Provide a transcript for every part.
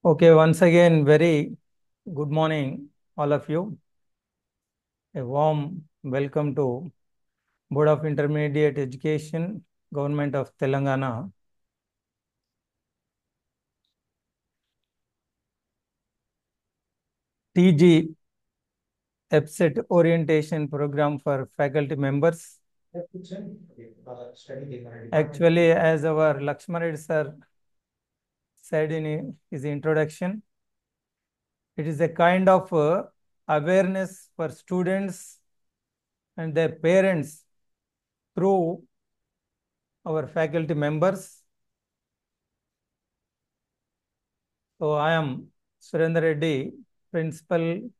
Okay, once again, very good morning, all of you. A warm welcome to Board of Intermediate Education, Government of Telangana. TG EPSET Orientation Program for Faculty Members. Actually, as our Lakshman Reddy sir said in his introduction, it is a kind of awareness for students and their parents through our faculty members. So I am Surendra Reddy, Principal,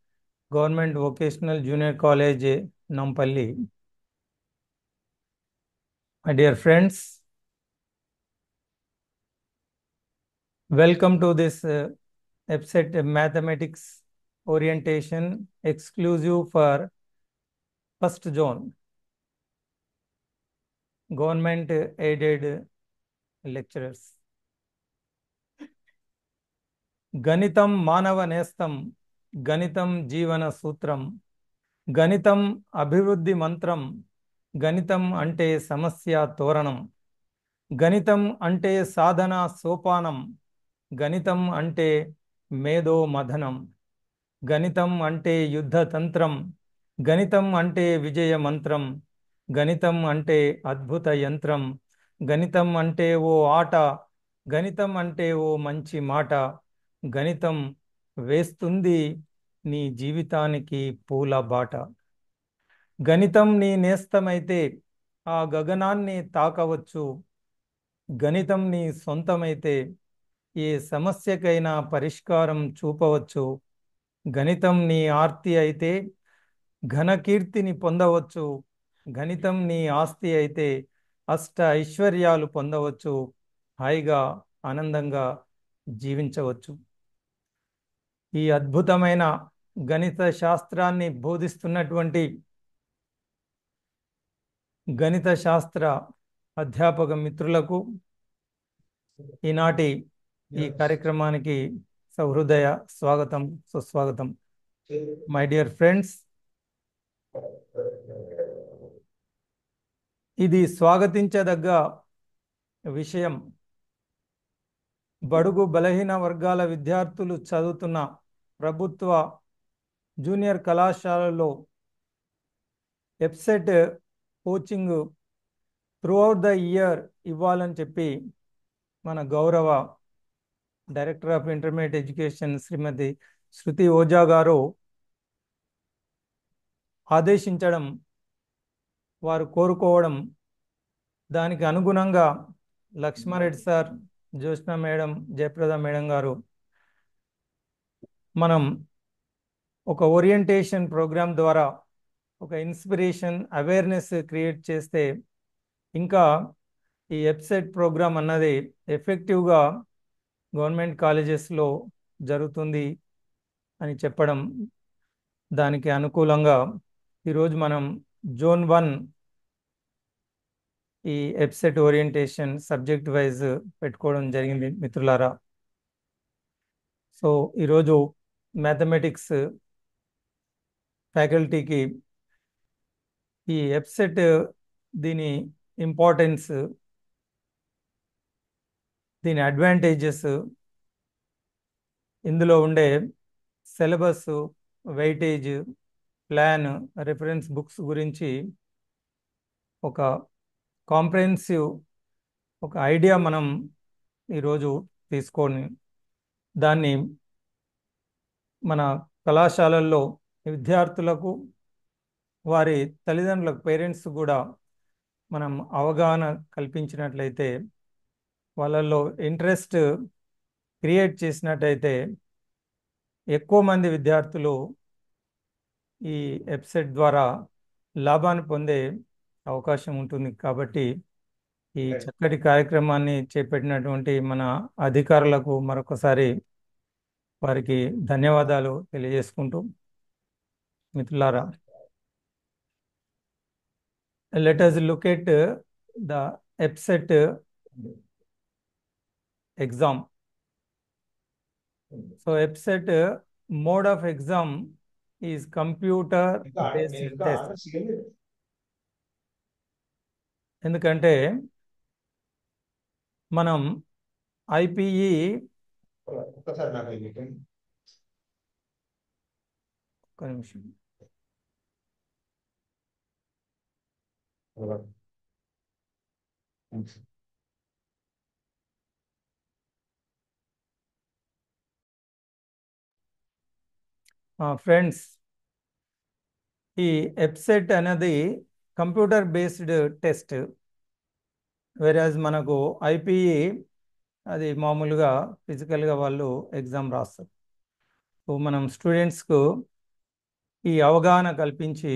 Government Vocational Junior College, Nampalli. My dear friends, welcome to this EPSET Mathematics Orientation exclusive for first zone, government aided lecturers. గణితం మానవ నేస్తం, గణితం జీవన సూత్రం, గణితం అభివృద్ధి మంత్రం, గణితం అంటే సమస్య తోరణం, గణితం అంటే సాధన సోపానం, గణితం అంటే మేధో మథనం, గణితం అంటే యుద్ధ తంత్రం, గణితం అంటే విజయ మంత్రం, గణితం అంటే అద్భుత యంత్రం, గణితం అంటే ఓ ఆట, గణితం అంటే ఓ మంచి మాట, గణితం వేస్తుంది నీ జీవితానికి పూల బాట. గణితం నీ నేస్తమైతే ఆ గగనాన్ని తాకవచ్చు, గణితం నీ సొంతమైతే ఏ సమస్యకైనా పరిష్కారం చూపవచ్చు, గణితం నీ ఆర్తి అయితే ఘనకీర్తిని పొందవచ్చు, గణితం నీ ఆస్తి అయితే అష్ట ఐశ్వర్యాలు పొందవచ్చు, హాయిగా ఆనందంగా జీవించవచ్చు. ఈ అద్భుతమైన గణిత శాస్త్రాన్ని బోధిస్తున్నటువంటి గణిత శాస్త్ర అధ్యాపక మిత్రులకు ఈనాటి ఈ కార్యక్రమానికి సహృదయ స్వాగతం, సుస్వాగతం. మై డియర్ ఫ్రెండ్స్, ఇది స్వాగతించదగ్గ విషయం. బడుగు బలహీన వర్గాల విద్యార్థులు చదువుతున్న ప్రభుత్వ జూనియర్ కళాశాలలో EAPCET coaching throughout the year ఇవ్వాలని చెప్పి మన గౌరవ director of intermediate education Shrimati Shruti Ojha garu ఆదేశించడం, వారు కోరుకోవడం, దానికి అనుగుణంగా Lakshma Reddy sir, Jyotsna madam, Jayaprada madam garu మనం ఒక ఓరియంటేషన్ ప్రోగ్రాం ద్వారా ఒక ఇన్స్పిరేషన్, అవేర్నెస్ క్రియేట్ చేస్తే ఇంకా ఈ ఎప్సెట్ ప్రోగ్రాం అన్నది ఎఫెక్టివ్గా గవర్నమెంట్ కాలేజెస్లో జరుగుతుంది అని చెప్పడం, దానికి అనుకూలంగా ఈరోజు మనం జోన్ 1 ఈ ఎప్సెట్ ఓరియంటేషన్ సబ్జెక్ట్ వైజ్ పెట్టుకోవడం జరిగింది మిత్రులారా. సో ఈరోజు మ్యాథమెటిక్స్ ఫ్యాకల్టీకి ఈ ఎప్సెట్ దీని ఇంపార్టెన్స్, దీని అడ్వాంటేజెస్, ఇందులో ఉండే syllabus, weightage, plan, reference books గురించి ఒక కాంప్రహెన్సివ్ ఒక ఐడియా మనం ఈరోజు తీసుకొని దాన్ని మన కళాశాలల్లో విద్యార్థులకు, వారి తల్లిదండ్రులకు, పేరెంట్స్ కూడా మనం అవగాహన కల్పించినట్లయితే, వాళ్ళల్లో ఇంట్రెస్ట్ క్రియేట్ చేసినట్టయితే ఎక్కువ మంది విద్యార్థులు ఈ ఎప్సెట్ ద్వారా లాభాన్ని పొందే అవకాశం ఉంటుంది. కాబట్టి ఈ చక్కటి కార్యక్రమాన్ని చేపట్టినటువంటి మన అధికారులకు మరొకసారి వారికి ధన్యవాదాలు తెలియజేసుకుంటూ, మిత్రులారా, let us look at the EPSET exam. So EBSET mode of exam is computer based test. ఎందుకంటే మనం ఐపీఈ ఒక్కసారి నాకు ఒక్క నిమిషం ఫ్రెండ్స్, ఈ ఎబ్సెట్ అనేది కంప్యూటర్ బేస్డ్ టెస్ట్, వెరాజ్ మనకు ఐపీఈ అది మామూలుగా ఫిజికల్గా వాళ్ళు ఎగ్జామ్ రాస్తారు. సో మనం స్టూడెంట్స్కు ఈ అవగాహన కల్పించి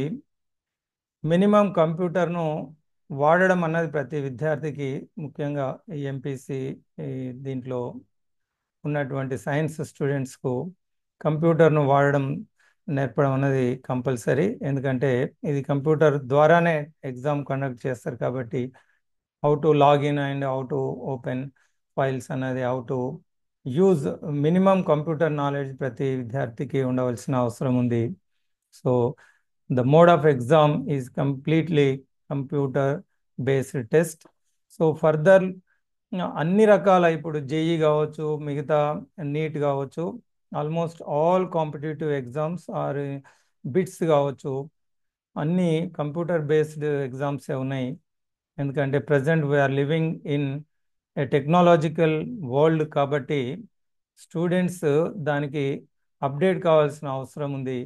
మినిమం కంప్యూటర్ను వాడడం అన్నది ప్రతి విద్యార్థికి, ముఖ్యంగా ఈ ఎంపీసీ దీంట్లో ఉన్నటువంటి సైన్స్ స్టూడెంట్స్కు కంప్యూటర్ను వాడడం నేర్పడం అనేది కంపల్సరీ. ఎందుకంటే ఇది కంప్యూటర్ ద్వారానే ఎగ్జామ్ కండక్ట్ చేస్తారు కాబట్టి how to login and how to open files అనేది, how to use minimum computer knowledge ప్రతి విద్యార్థికి ఉండవలసిన అవసరం ఉంది. So the mode of exam is completely computer based test. So further అన్ని రకాల, ఇప్పుడు జేఈ కావచ్చు, మిగతా నీట్ కావచ్చు, almost all competitive exams or BITS కావచ్చు, అన్నీ కంప్యూటర్ బేస్డ్ ఎగ్జామ్సే ఉన్నాయి. ఎందుకంటే present we're living in a technological world కాబట్టి స్టూడెంట్స్ దానికి అప్డేట్ కావాల్సిన అవసరం ఉంది.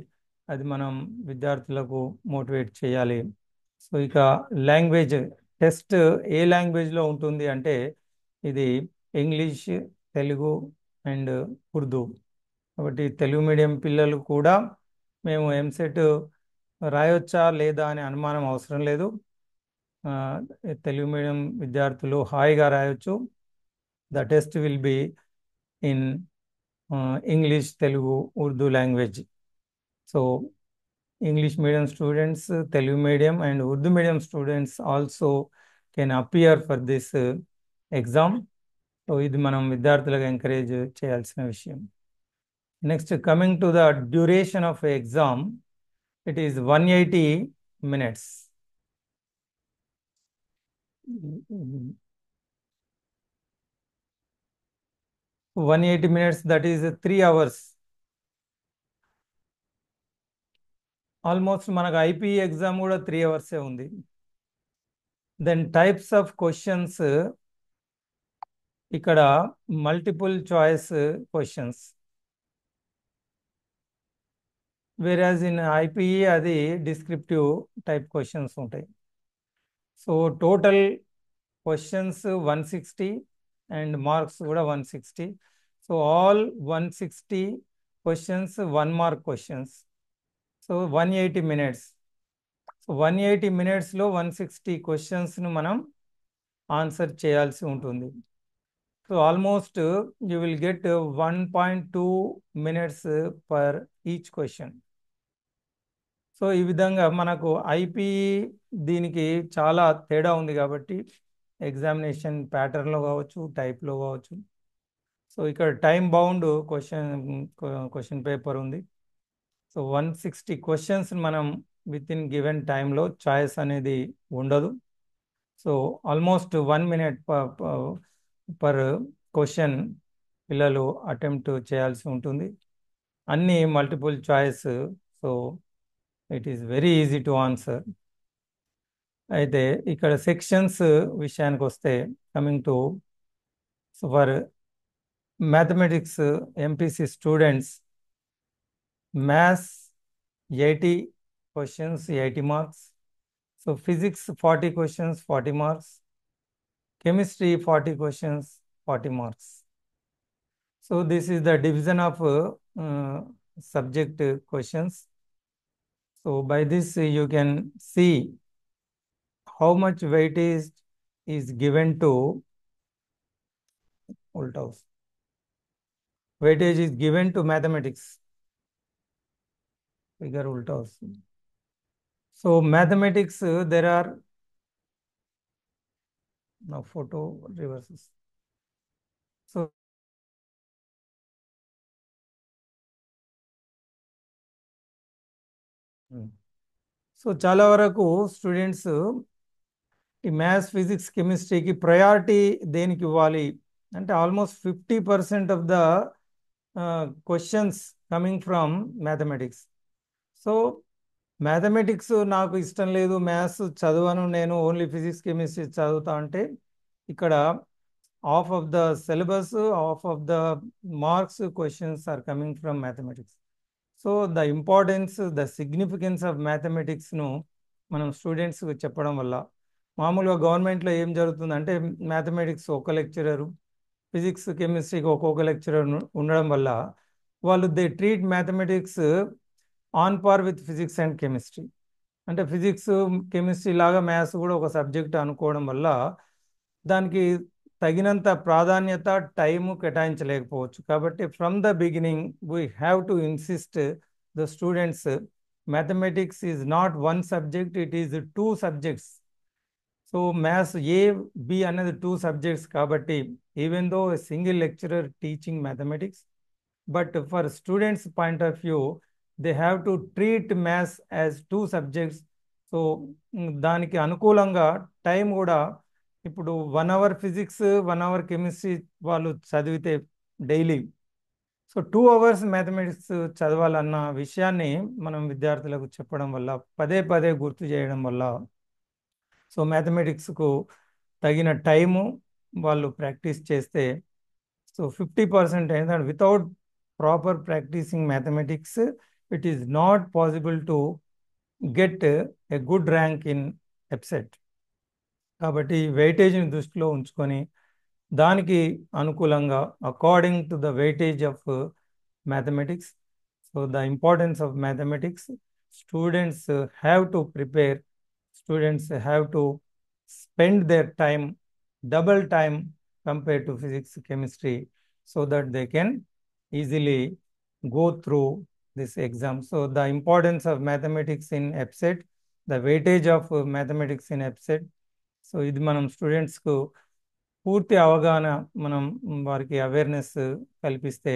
అది మనం విద్యార్థులకు మోటివేట్ చేయాలి. సో ఇక లాంగ్వేజ్ టెస్ట్ ఏ లాంగ్వేజ్లో ఉంటుంది అంటే ఇది ఇంగ్లీష్, తెలుగు అండ్ ఉర్దూ. కాబట్టి తెలుగు మీడియం పిల్లలు కూడా మేము ఎంసెట్ రాయొచ్చా లేదా అనే అనుమానం అవసరం లేదు. తెలుగు మీడియం విద్యార్థులు హాయిగా రాయొచ్చు. The test will be in English, Telugu, Urdu language. So English medium students, Telugu medium and Urdu medium students also can appear for this exam. So ఇది మనం విద్యార్థులకు ఎంకరేజ్ చేయాల్సిన విషయం. Next, coming to the duration of exam, it is 180 minutes. 180 minutes, that is 3 hours. Almost మనకు IPE exam కూడా 3 hours ఉంది. Then types of questions, ఇక్కడ multiple choice questions, వేరాజ్ in IPE అది డిస్క్రిప్టివ్ టైప్ క్వశ్చన్స్ ఉంటాయి. So total questions 160 and marks కూడా 160. So all 160 questions 1 mark questions. So 180 minutes. So 180 minutesలో 160 క్వశ్చన్స్ను మనం answer చేయాల్సి ఉంటుంది. So almost you will get 1.2 minutes per each question. So ఈ విధంగా మనకు IPE దీనికి చాలా తేడా ఉంది కాబట్టి ఎగ్జామినేషన్ ప్యాటర్న్లో కావచ్చు, టైప్లో కావచ్చు. సో ఇక్కడ టైం బౌండ్ క్వశ్చన్ పేపర్ ఉంది. సో 160 క్వశ్చన్స్ మనం విత్ ఇన్ గివెన్ టైంలో చాయిస్ అనేది ఉండదు. So almost 1 minute per question పిల్లలు అటెంప్ట్ చేయాల్సి ఉంటుంది. అన్ని multiple choice. So it is very easy to answer. అయితే ఇక్కడ సెక్షన్స్ విషయానికి వస్తే, coming to for mathematics MPC students, maths 80 questions, 80 marks. So physics 40 questions, 40 marks. Chemistry 40 questions, 40 marks. So this is the division of subject questions. So by this you can see how much weightage is given to weightage is given to mathematics. Figure ulta vastund. So mathematics, there are now photo reverses. So so చాలా వరకు students ఈ maths physics కెమిస్ట్రీకి priority దేనికి ఇవ్వాలి అంటే almost 50% of the questions coming from mathematics. So mathematics నాకు ఇష్టం లేదు, maths చదవను, నేను ఓన్లీ ఫిజిక్స్ కెమిస్ట్రీ చదువుతా అంటే ఇక్కడ half of the syllabus, half of the marks questions are coming from mathematics. So the importance, the significance of మ్యాథమెటిక్స్ను మనం స్టూడెంట్స్కి చెప్పడం వల్ల మామూలుగా గవర్నమెంట్లో ఏం జరుగుతుందంటే మ్యాథమెటిక్స్ ఒక లెక్చరరు, ఫిజిక్స్ కెమిస్ట్రీకి ఒక్కొక్క లెక్చరర్ ఉండడం వల్ల వాళ్ళు they treat mathematics on par with physics and chemistry. అంటే ఫిజిక్స్ కెమిస్ట్రీ లాగా మ్యాథ్స్ కూడా ఒక సబ్జెక్ట్ అనుకోవడం వల్ల దానికి తగినంత ప్రాధాన్యత టైము కేటాయించలేకపోవచ్చు. కాబట్టి from the beginning we have to insist the students mathematics is not one subject, it is 2 subjects. So maths A B అనేది 2 సబ్జెక్ట్స్ కాబట్టి even though single lecturer teaching mathematics, but for students point of view they have to treat maths as 2 subjects. So దానికి అనుకూలంగా time కూడా ఇప్పుడు 1 hour physics 1 hour chemistry వాళ్ళు చదివితే daily, so 2 hours mathematics చదవాలన్న విషయాన్ని మనం విద్యార్థులకు చెప్పడం వల్ల, పదే పదే గుర్తు చేయడం వల్ల సో మ్యాథమెటిక్స్కు తగిన టైము వాళ్ళు ప్రాక్టీస్ చేస్తే సో 50% ఏంటంటే without proper practicing mathematics it is not possible to get a good rank in EAPCET. కాబట్టి వెయిటేజ్ని దృష్టిలో ఉంచుకొని దానికి అనుకూలంగా according to the weightage of mathematics, so the importance of mathematics, students have to prepare, students have to spend their time, double time compared to physics chemistry, so that they can easily go through this exam. So the importance of mathematics in EPSET, the weightage of mathematics in EPSET, so ఇది మనం స్టూడెంట్స్కు పూర్తి అవగాహన మనం వారికి awareness కల్పిస్తే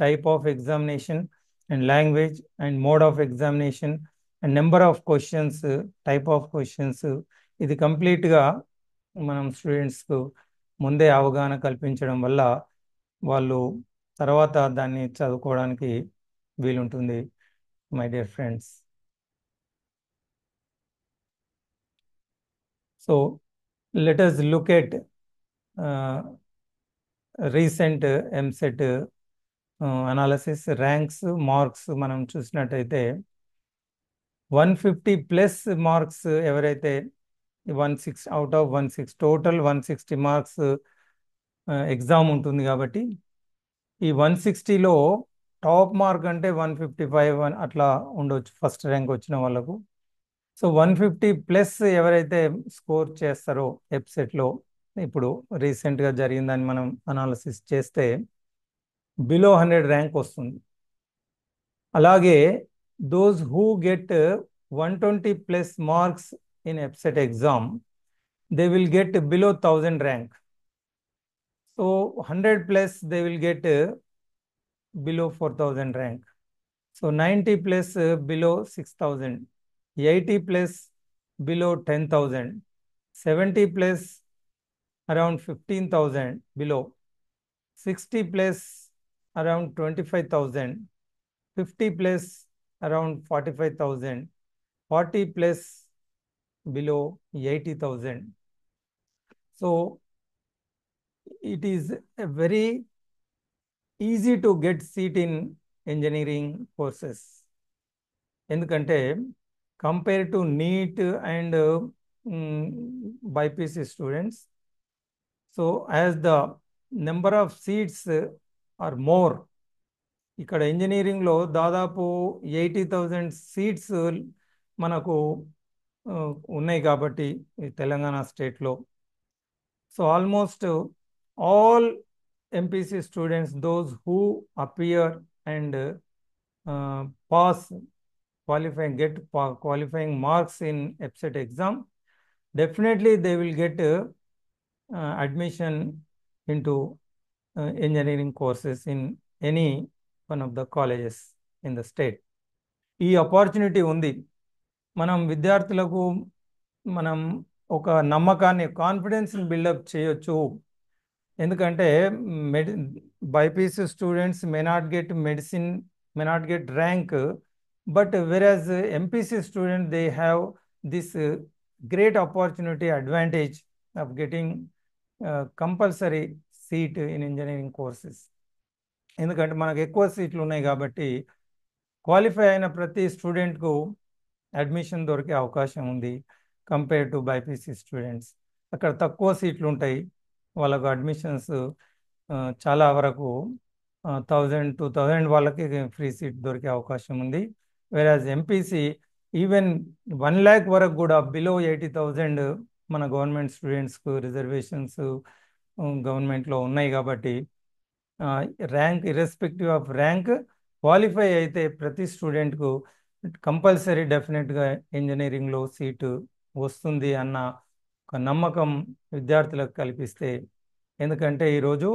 type of examination and language and mode of examination and number of questions, type of questions, ఇది కంప్లీట్గా మనం స్టూడెంట్స్కు ముందే అవగాహన కల్పించడం వల్ల వాళ్ళు తర్వాత దాన్ని చదువుకోవడానికి వీలుంటుంది. My dear friends, so let us look at recent EAMCET analysis ranks marks. మనం చూసినట్టయితే 150+ మార్క్స్ ఎవరైతే 160 out of 160 total 160 marks exam ఉంటుంది కాబట్టి ఈ 160లో టాప్ మార్క్ అంటే 155 అట్లా ఉండొచ్చు ఫస్ట్ ర్యాంక్ వచ్చిన వాళ్ళకు. సో 150+ ఎవరైతే స్కోర్ చేస్తారో ఎప్సెట్లో ఇప్పుడు రీసెంట్గా జరిగిందని మనం అనాలిసిస్ చేస్తే బిలో 100 ర్యాంక్ వస్తుంది. అలాగే those who get 120+ marks in EAPCET exam they will get below 1000 rank. So 100+ they will get below 4000 rank. So 90+ below 6000, 80+ below 10,000, 70+ around 15,000 below, 60+ around 25,000, 50+ around 45,000, 40+ below 80,000. So it is a very easy to get seat in engineering courses. ఎందుకంటే compare to NEET and BiPC students, so as the number of seats are more, ఇక్కడ ఇంజనీరింగ్లో దాదాపు 80,000 seats మనకు ఉన్నాయి కాబట్టి ఈ తెలంగాణ స్టేట్లో. So almost all MPC students, those who appear and pass qualifying, get qualifying marks in EPSET exam, definitely they will get admission into engineering courses in any one of the colleges in the state. ఈ opportunity ఉంది. మనం విద్యార్థులకు మనం ఒక నమ్మకాన్ని, కాన్ఫిడెన్స్ని build up చేయొచ్చు. ఎందుకంటే BiPC students may not get medicine, may not get rank, but whereas MPC student they have this great opportunity advantage of getting compulsory seat in engineering courses. ఎందుకంటే మనకు ఎక్కువ సీట్లు ఉన్నాయి కాబట్టి క్వాలిఫై అయిన ప్రతి స్టూడెంట్కు అడ్మిషన్ దొరికే అవకాశం ఉంది. కంపేర్ టు బైపీసీ స్టూడెంట్స్, అక్కడ తక్కువ సీట్లు ఉంటాయి, వాళ్ళకు అడ్మిషన్స్ చాలా వరకు 1000-2000 వాళ్ళకి ఫ్రీ సీట్ దొరికే అవకాశం ఉంది. వేరాజ్ ఎంపీసీ ఈవెన్ 1 lakh వరకు కూడా బిలో 80,000 మన గవర్నమెంట్ స్టూడెంట్స్కు రిజర్వేషన్స్ గవర్నమెంట్లో ఉన్నాయి. కాబట్టి rank irrespective off rank qualify అయితే ప్రతి స్టూడెంట్కు కంపల్సరీ డెఫినెట్గా ఇంజనీరింగ్లో సీటు వస్తుంది అన్న ఒక నమ్మకం విద్యార్థులకు కల్పిస్తే. ఎందుకంటే ఈరోజు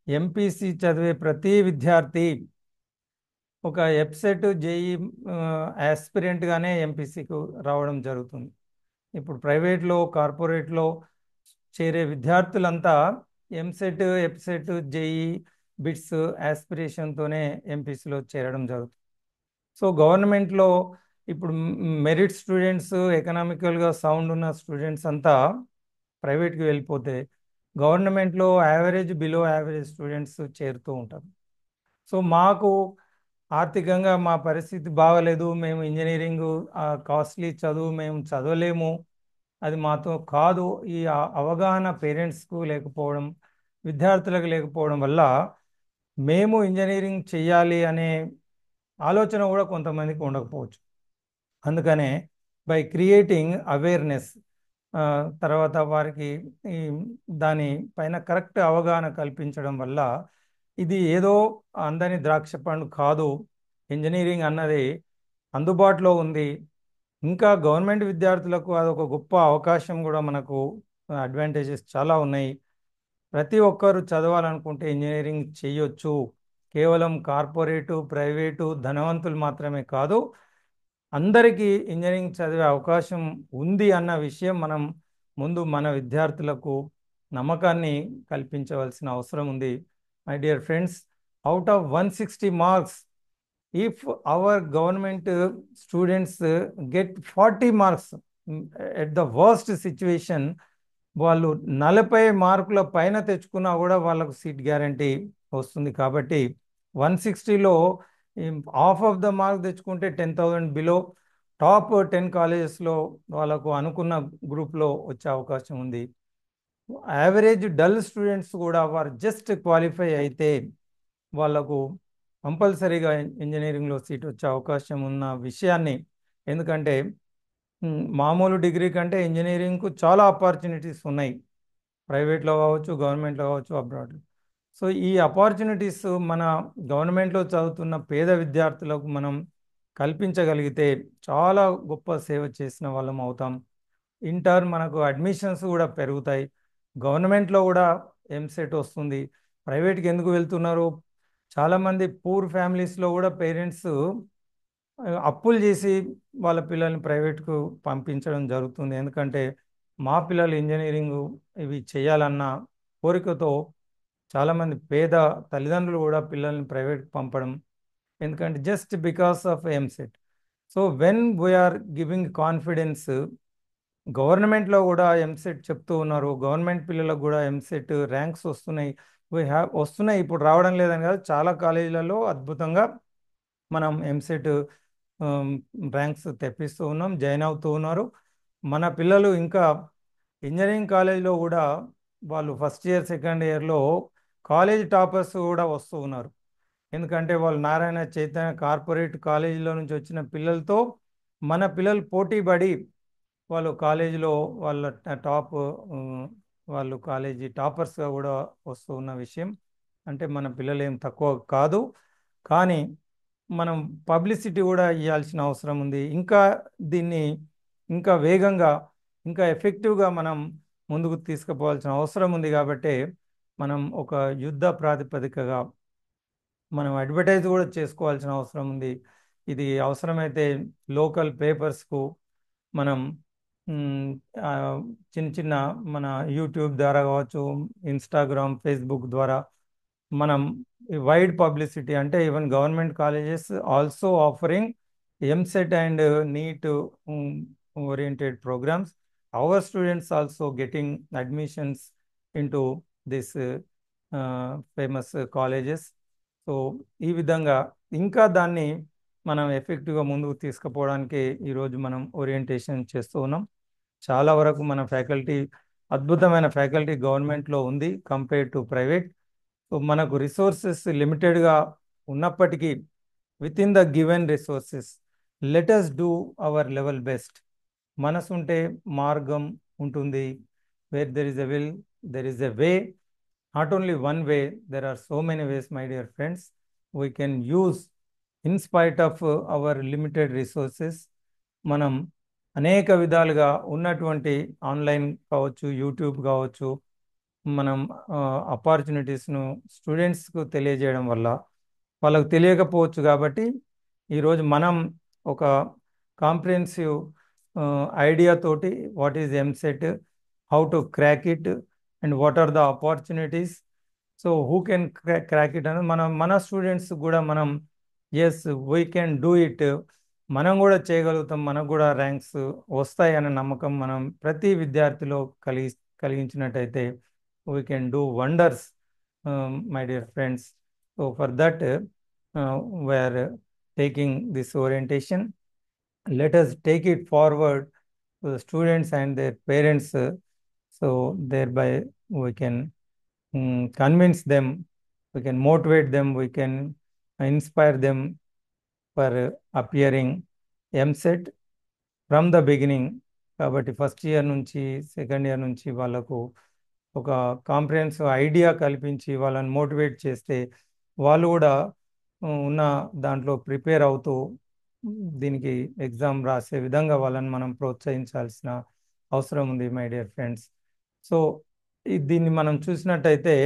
ఎంపీసీ చదివే ప్రతి విద్యార్థి ఒక ఎఫ్సెట్ జేఈ యాస్పిరెంట్గానే ఎంపీసీకు రావడం జరుగుతుంది. ఇప్పుడు ప్రైవేట్లో, కార్పొరేట్లో చేరే విద్యార్థులంతా ఎంసెట్, ఎఫ్సెట్, జేఈ, బిట్స్ యాస్పిరేషన్తోనే ఎంపీసీలో చేరడం జరుగుతుంది. సో గవర్నమెంట్లో ఇప్పుడు మెరిట్ స్టూడెంట్స్, ఎకనామికల్గా సౌండ్ ఉన్న స్టూడెంట్స్ అంతా ప్రైవేట్కి వెళ్ళిపోతే గవర్నమెంట్లో యావరేజ్, బిలో యావరేజ్ స్టూడెంట్స్ చేరుతూ ఉంటారు. సో మాకు ఆర్థికంగా మా పరిస్థితి బాగలేదు, మేము ఇంజనీరింగ్ కాస్ట్లీ చదువు మేము చదవలేము, అది మాతో కాదు, ఈ అవగాహన పేరెంట్స్కు లేకపోవడం, విద్యార్థులకు లేకపోవడం వల్ల మేము ఇంజనీరింగ్ చెయ్యాలి అనే ఆలోచన కూడా కొంతమందికి ఉండకపోవచ్చు. అందుకనే బై క్రియేటింగ్ అవేర్నెస్, తర్వాత వారికి ఈ దాని పైన కరెక్ట్ అవగాహన కల్పించడం వల్ల ఇది ఏదో అందని ద్రాక్ష పండు కాదు, ఇంజనీరింగ్ అన్నది అందుబాటులో ఉంది. ఇంకా గవర్నమెంట్ విద్యార్థులకు అదొక గొప్ప అవకాశం కూడా, మనకు అడ్వాంటేజెస్ చాలా ఉన్నాయి. ప్రతి ఒక్కరు చదవాలనుకుంటే ఇంజనీరింగ్ చేయొచ్చు. కేవలం కార్పొరేటు, ప్రైవేటు ధనవంతులు మాత్రమే కాదు, అందరికీ ఇంజనీరింగ్ చదివే అవకాశం ఉంది అన్న విషయం మనం ముందు మన విద్యార్థులకు నమ్మకాన్ని కల్పించవలసిన అవసరం ఉంది. My dear friends, out of 160 marks, if our government students get 40 marks, at the worst situation వాళ్ళు 40 మార్కుల పైన తెచ్చుకున్నా కూడా వాళ్ళకు సీట్ గ్యారంటీ వస్తుంది. కాబట్టి 160లో హాఫ్ ఆఫ్ ద మార్క్ తెచ్చుకుంటే 10,000 బిలో టాప్ 10 కాలేజెస్లో వాళ్ళకు అనుకున్న గ్రూప్లో వచ్చే అవకాశం ఉంది. యావరేజ్ డల్ స్టూడెంట్స్ కూడా వారు జస్ట్ క్వాలిఫై అయితే వాళ్ళకు కంపల్సరీగా ఇంజనీరింగ్లో సీట్ వచ్చే అవకాశం ఉన్న విషయాన్ని, ఎందుకంటే మామూలు డిగ్రీ కంటే ఇంజనీరింగ్కు చాలా ఆపర్చునిటీస్ ఉన్నాయి, ప్రైవేట్లో కావచ్చు, గవర్నమెంట్లో కావచ్చు, అబ్రాడ్లో. సో ఈ ఆపర్చునిటీస్ మన గవర్నమెంట్లో చదువుతున్న పేద విద్యార్థులకు మనం కల్పించగలిగితే చాలా గొప్ప సేవ చేసిన వాళ్ళం అవుతాం. ఇన్ టర్న్ మనకు అడ్మిషన్స్ కూడా పెరుగుతాయి. గవర్నమెంట్లో కూడా ఎంసెట్ వస్తుంది. ప్రైవేట్కి ఎందుకు వెళ్తున్నారు? చాలామంది పూర్ ఫ్యామిలీస్లో కూడా పేరెంట్స్ అప్పులు చేసి వాళ్ళ పిల్లల్ని ప్రైవేట్కు పంపించడం జరుగుతుంది. ఎందుకంటే మా పిల్లలు ఇంజనీరింగ్ ఇవి చేయాలన్న కోరికతో చాలామంది పేద తల్లిదండ్రులు కూడా పిల్లల్ని ప్రైవేట్కి పంపడం, ఎందుకంటే just because of EAMCET. So when we are giving confidence, గవర్నమెంట్లో కూడా ఎంసెట్ చెప్తూ ఉన్నారు, గవర్నమెంట్ పిల్లలకు కూడా ఎంసెట్ ర్యాంక్స్ వస్తున్నాయి, వస్తున్నాయి, ఇప్పుడు రావడం లేదని కాదు, చాలా కాలేజీలలో అద్భుతంగా మనం ఎంసెట్ ర్యాంక్స్ తెప్పిస్తూ ఉన్నాం, జాయిన్ అవుతూ ఉన్నారు. మన పిల్లలు ఇంకా ఇంజనీరింగ్ కాలేజీలో కూడా వాళ్ళు ఫస్ట్ ఇయర్, సెకండ్ ఇయర్లో కాలేజ్ టాపర్స్ కూడా వస్తూ ఉన్నారు. ఎందుకంటే వాళ్ళు నారాయణ చైతన్య కార్పొరేట్ కాలేజీలో నుంచి వచ్చిన పిల్లలతో మన పిల్లలు పోటీ పడి వాళ్ళు కాలేజీలో వాళ్ళ టాప్ వాళ్ళు కాలేజీ టాపర్స్గా కూడా వస్తూ ఉన్న విషయం. అంటే మన పిల్లలు ఏం తక్కువ కాదు, కానీ మనం పబ్లిసిటీ కూడా ఇవ్వాల్సిన అవసరం ఉంది. ఇంకా దీన్ని ఇంకా వేగంగా, ఇంకా ఎఫెక్టివ్గా మనం ముందుకు తీసుకుపోవాల్సిన అవసరం ఉంది. కాబట్టి మనం ఒక యుద్ధ ప్రాతిపదికగా మనం అడ్వర్టైజ్ కూడా చేసుకోవాల్సిన అవసరం ఉంది. ఇది అవసరమైతే లోకల్ పేపర్స్కు మనం మ్, ఆ, చిన్న చిన్న మన యూట్యూబ్ ద్వారా కావచ్చు, ఇన్స్టాగ్రామ్, ఫేస్బుక్ ద్వారా మనం వైడ్ పబ్లిసిటీ, అంటే even government colleges also offering EAMCET and NEET oriented programs. Our students also getting admissions into this famous colleges. So ఈ విధంగా ఇంకా దాన్ని మనం ఎఫెక్టివ్గా ముందుకు తీసుకుపోవడానికి ఈరోజు మనం ఓరియంటేషన్ చేస్తూ ఉన్నాం. చాలా వరకు మన ఫ్యాకల్టీ, అద్భుతమైన ఫ్యాకల్టీ గవర్నమెంట్లో ఉంది కంపేర్ టు ప్రైవేట్. సో మనకు రిసోర్సెస్ లిమిటెడ్గా ఉన్నప్పటికీ with in the given resources let us do our level best. మనసు ఉంటే మార్గం ఉంటుంది. Where there is a will there is a way. Not only one way, there are so many ways my dear friends. We can use in spite of our limited resources. మనం అనేక విధాలుగా ఉన్నటువంటి online కావచ్చు, YouTube కావచ్చు, మనం ఆపర్చునిటీస్ను స్టూడెంట్స్కు తెలియజేయడం వల్ల వాళ్ళకు తెలియకపోవచ్చు. కాబట్టి ఈరోజు మనం ఒక కాంప్రిహెన్సివ్ ఐడియా తోటి what is EAMCET, how to crack it and what are the opportunities, so who can crack it అని మన స్టూడెంట్స్ కూడా మనం yes we can do it, మనం కూడా చేయగలుగుతాం, మనకు కూడా ర్యాంక్స్ వస్తాయి అనే నమ్మకం మనం ప్రతి విద్యార్థిలో కలిగించినట్టయితే we can do wonders, my dear friends. So for that, we are taking this orientation. Let us take it forward to the students and their parents, so thereby we can convince them, we can motivate them, we can inspire them for appearing MSET from the beginning. కాబట్టి first year నుంచి second year నుంచి వాళ్ళకు ఒక comprehensive idea కల్పించి వాళ్ళని motivate చేస్తే వాళ్ళు కూడా ఉన్న దాంట్లో ప్రిపేర్ అవుతూ దీనికి ఎగ్జామ్ రాసే విధంగా వాళ్ళని మనం ప్రోత్సహించాల్సిన అవసరం ఉంది, మై డియర్ ఫ్రెండ్స్. సో దీన్ని మనం చూసినట్టయితే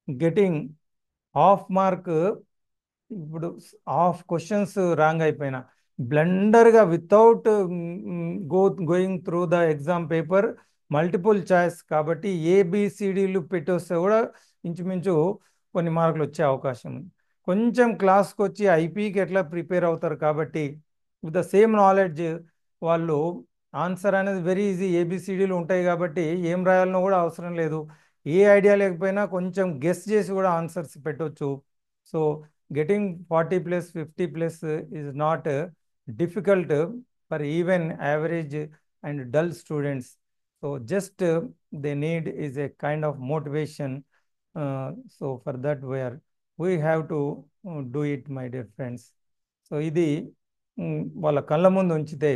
గెటింగ్ హాఫ్ మార్క్, ఇప్పుడు హాఫ్ క్వశ్చన్స్ రాంగ్ అయిపోయినా బ్లండర్గా without going through the exam paper multiple choice కాబట్టి ఏబిసిడీలు పెట్టొస్తే కూడా ఇంచుమించు కొన్ని మార్కులు వచ్చే అవకాశం ఉంది. కొంచెం క్లాస్కి వచ్చి ఐపీకి ఎట్లా ప్రిపేర్ అవుతారు కాబట్టి విత్ ద సేమ్ నాలెడ్జ్ వాళ్ళు ఆన్సర్ అనేది వెరీ ఈజీ, ఏబిసిడీలు ఉంటాయి కాబట్టి ఏం రాయాలనో కూడా అవసరం లేదు. ఏ ఐడియా లేకపోయినా కొంచెం గెస్ చేసి కూడా ఆన్సర్స్ పెట్టవచ్చు. So getting 40 plus 50 plus is not difficult for even average and dull students. So just they need is a kind of motivation. So for that we have to do it, my dear friends. So ఇది వాళ్ళ కళ్ళ ముందు ఉంచితే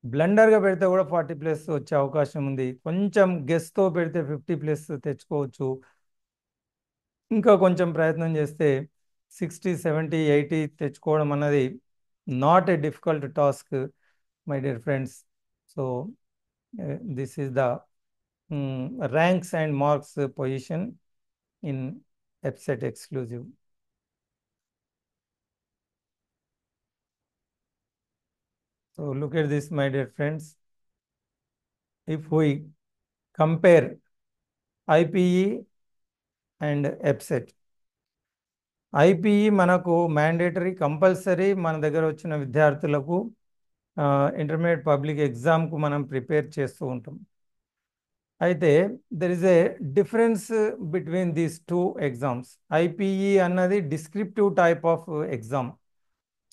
బ్లండర్గా పెడితే కూడా 40 plus వచ్చే అవకాశం ఉంది. కొంచెం గెస్తో పెడితే 50 ప్లస్ తెచ్చుకోవచ్చు. ఇంకా కొంచెం ప్రయత్నం చేస్తే 60, 70, 80 తెచ్చుకోవడం అన్నది not a difficult task, my dear friends. So this is the ranks and marks position in EPSET exclusive. So look at this, my dear friends. If we compare IPE and EPSET, IPE మనకు mandatory compulsory మన దగ్గర వచ్చిన విద్యార్థులకు intermediate public ఎగ్జామ్కు మనం prepare చేస్తూ ఉంటాం. అయితే there is a difference between these two exams. IPE అన్నది డిస్క్రిప్టివ్ టైప్ ఆఫ్ ఎగ్జామ్.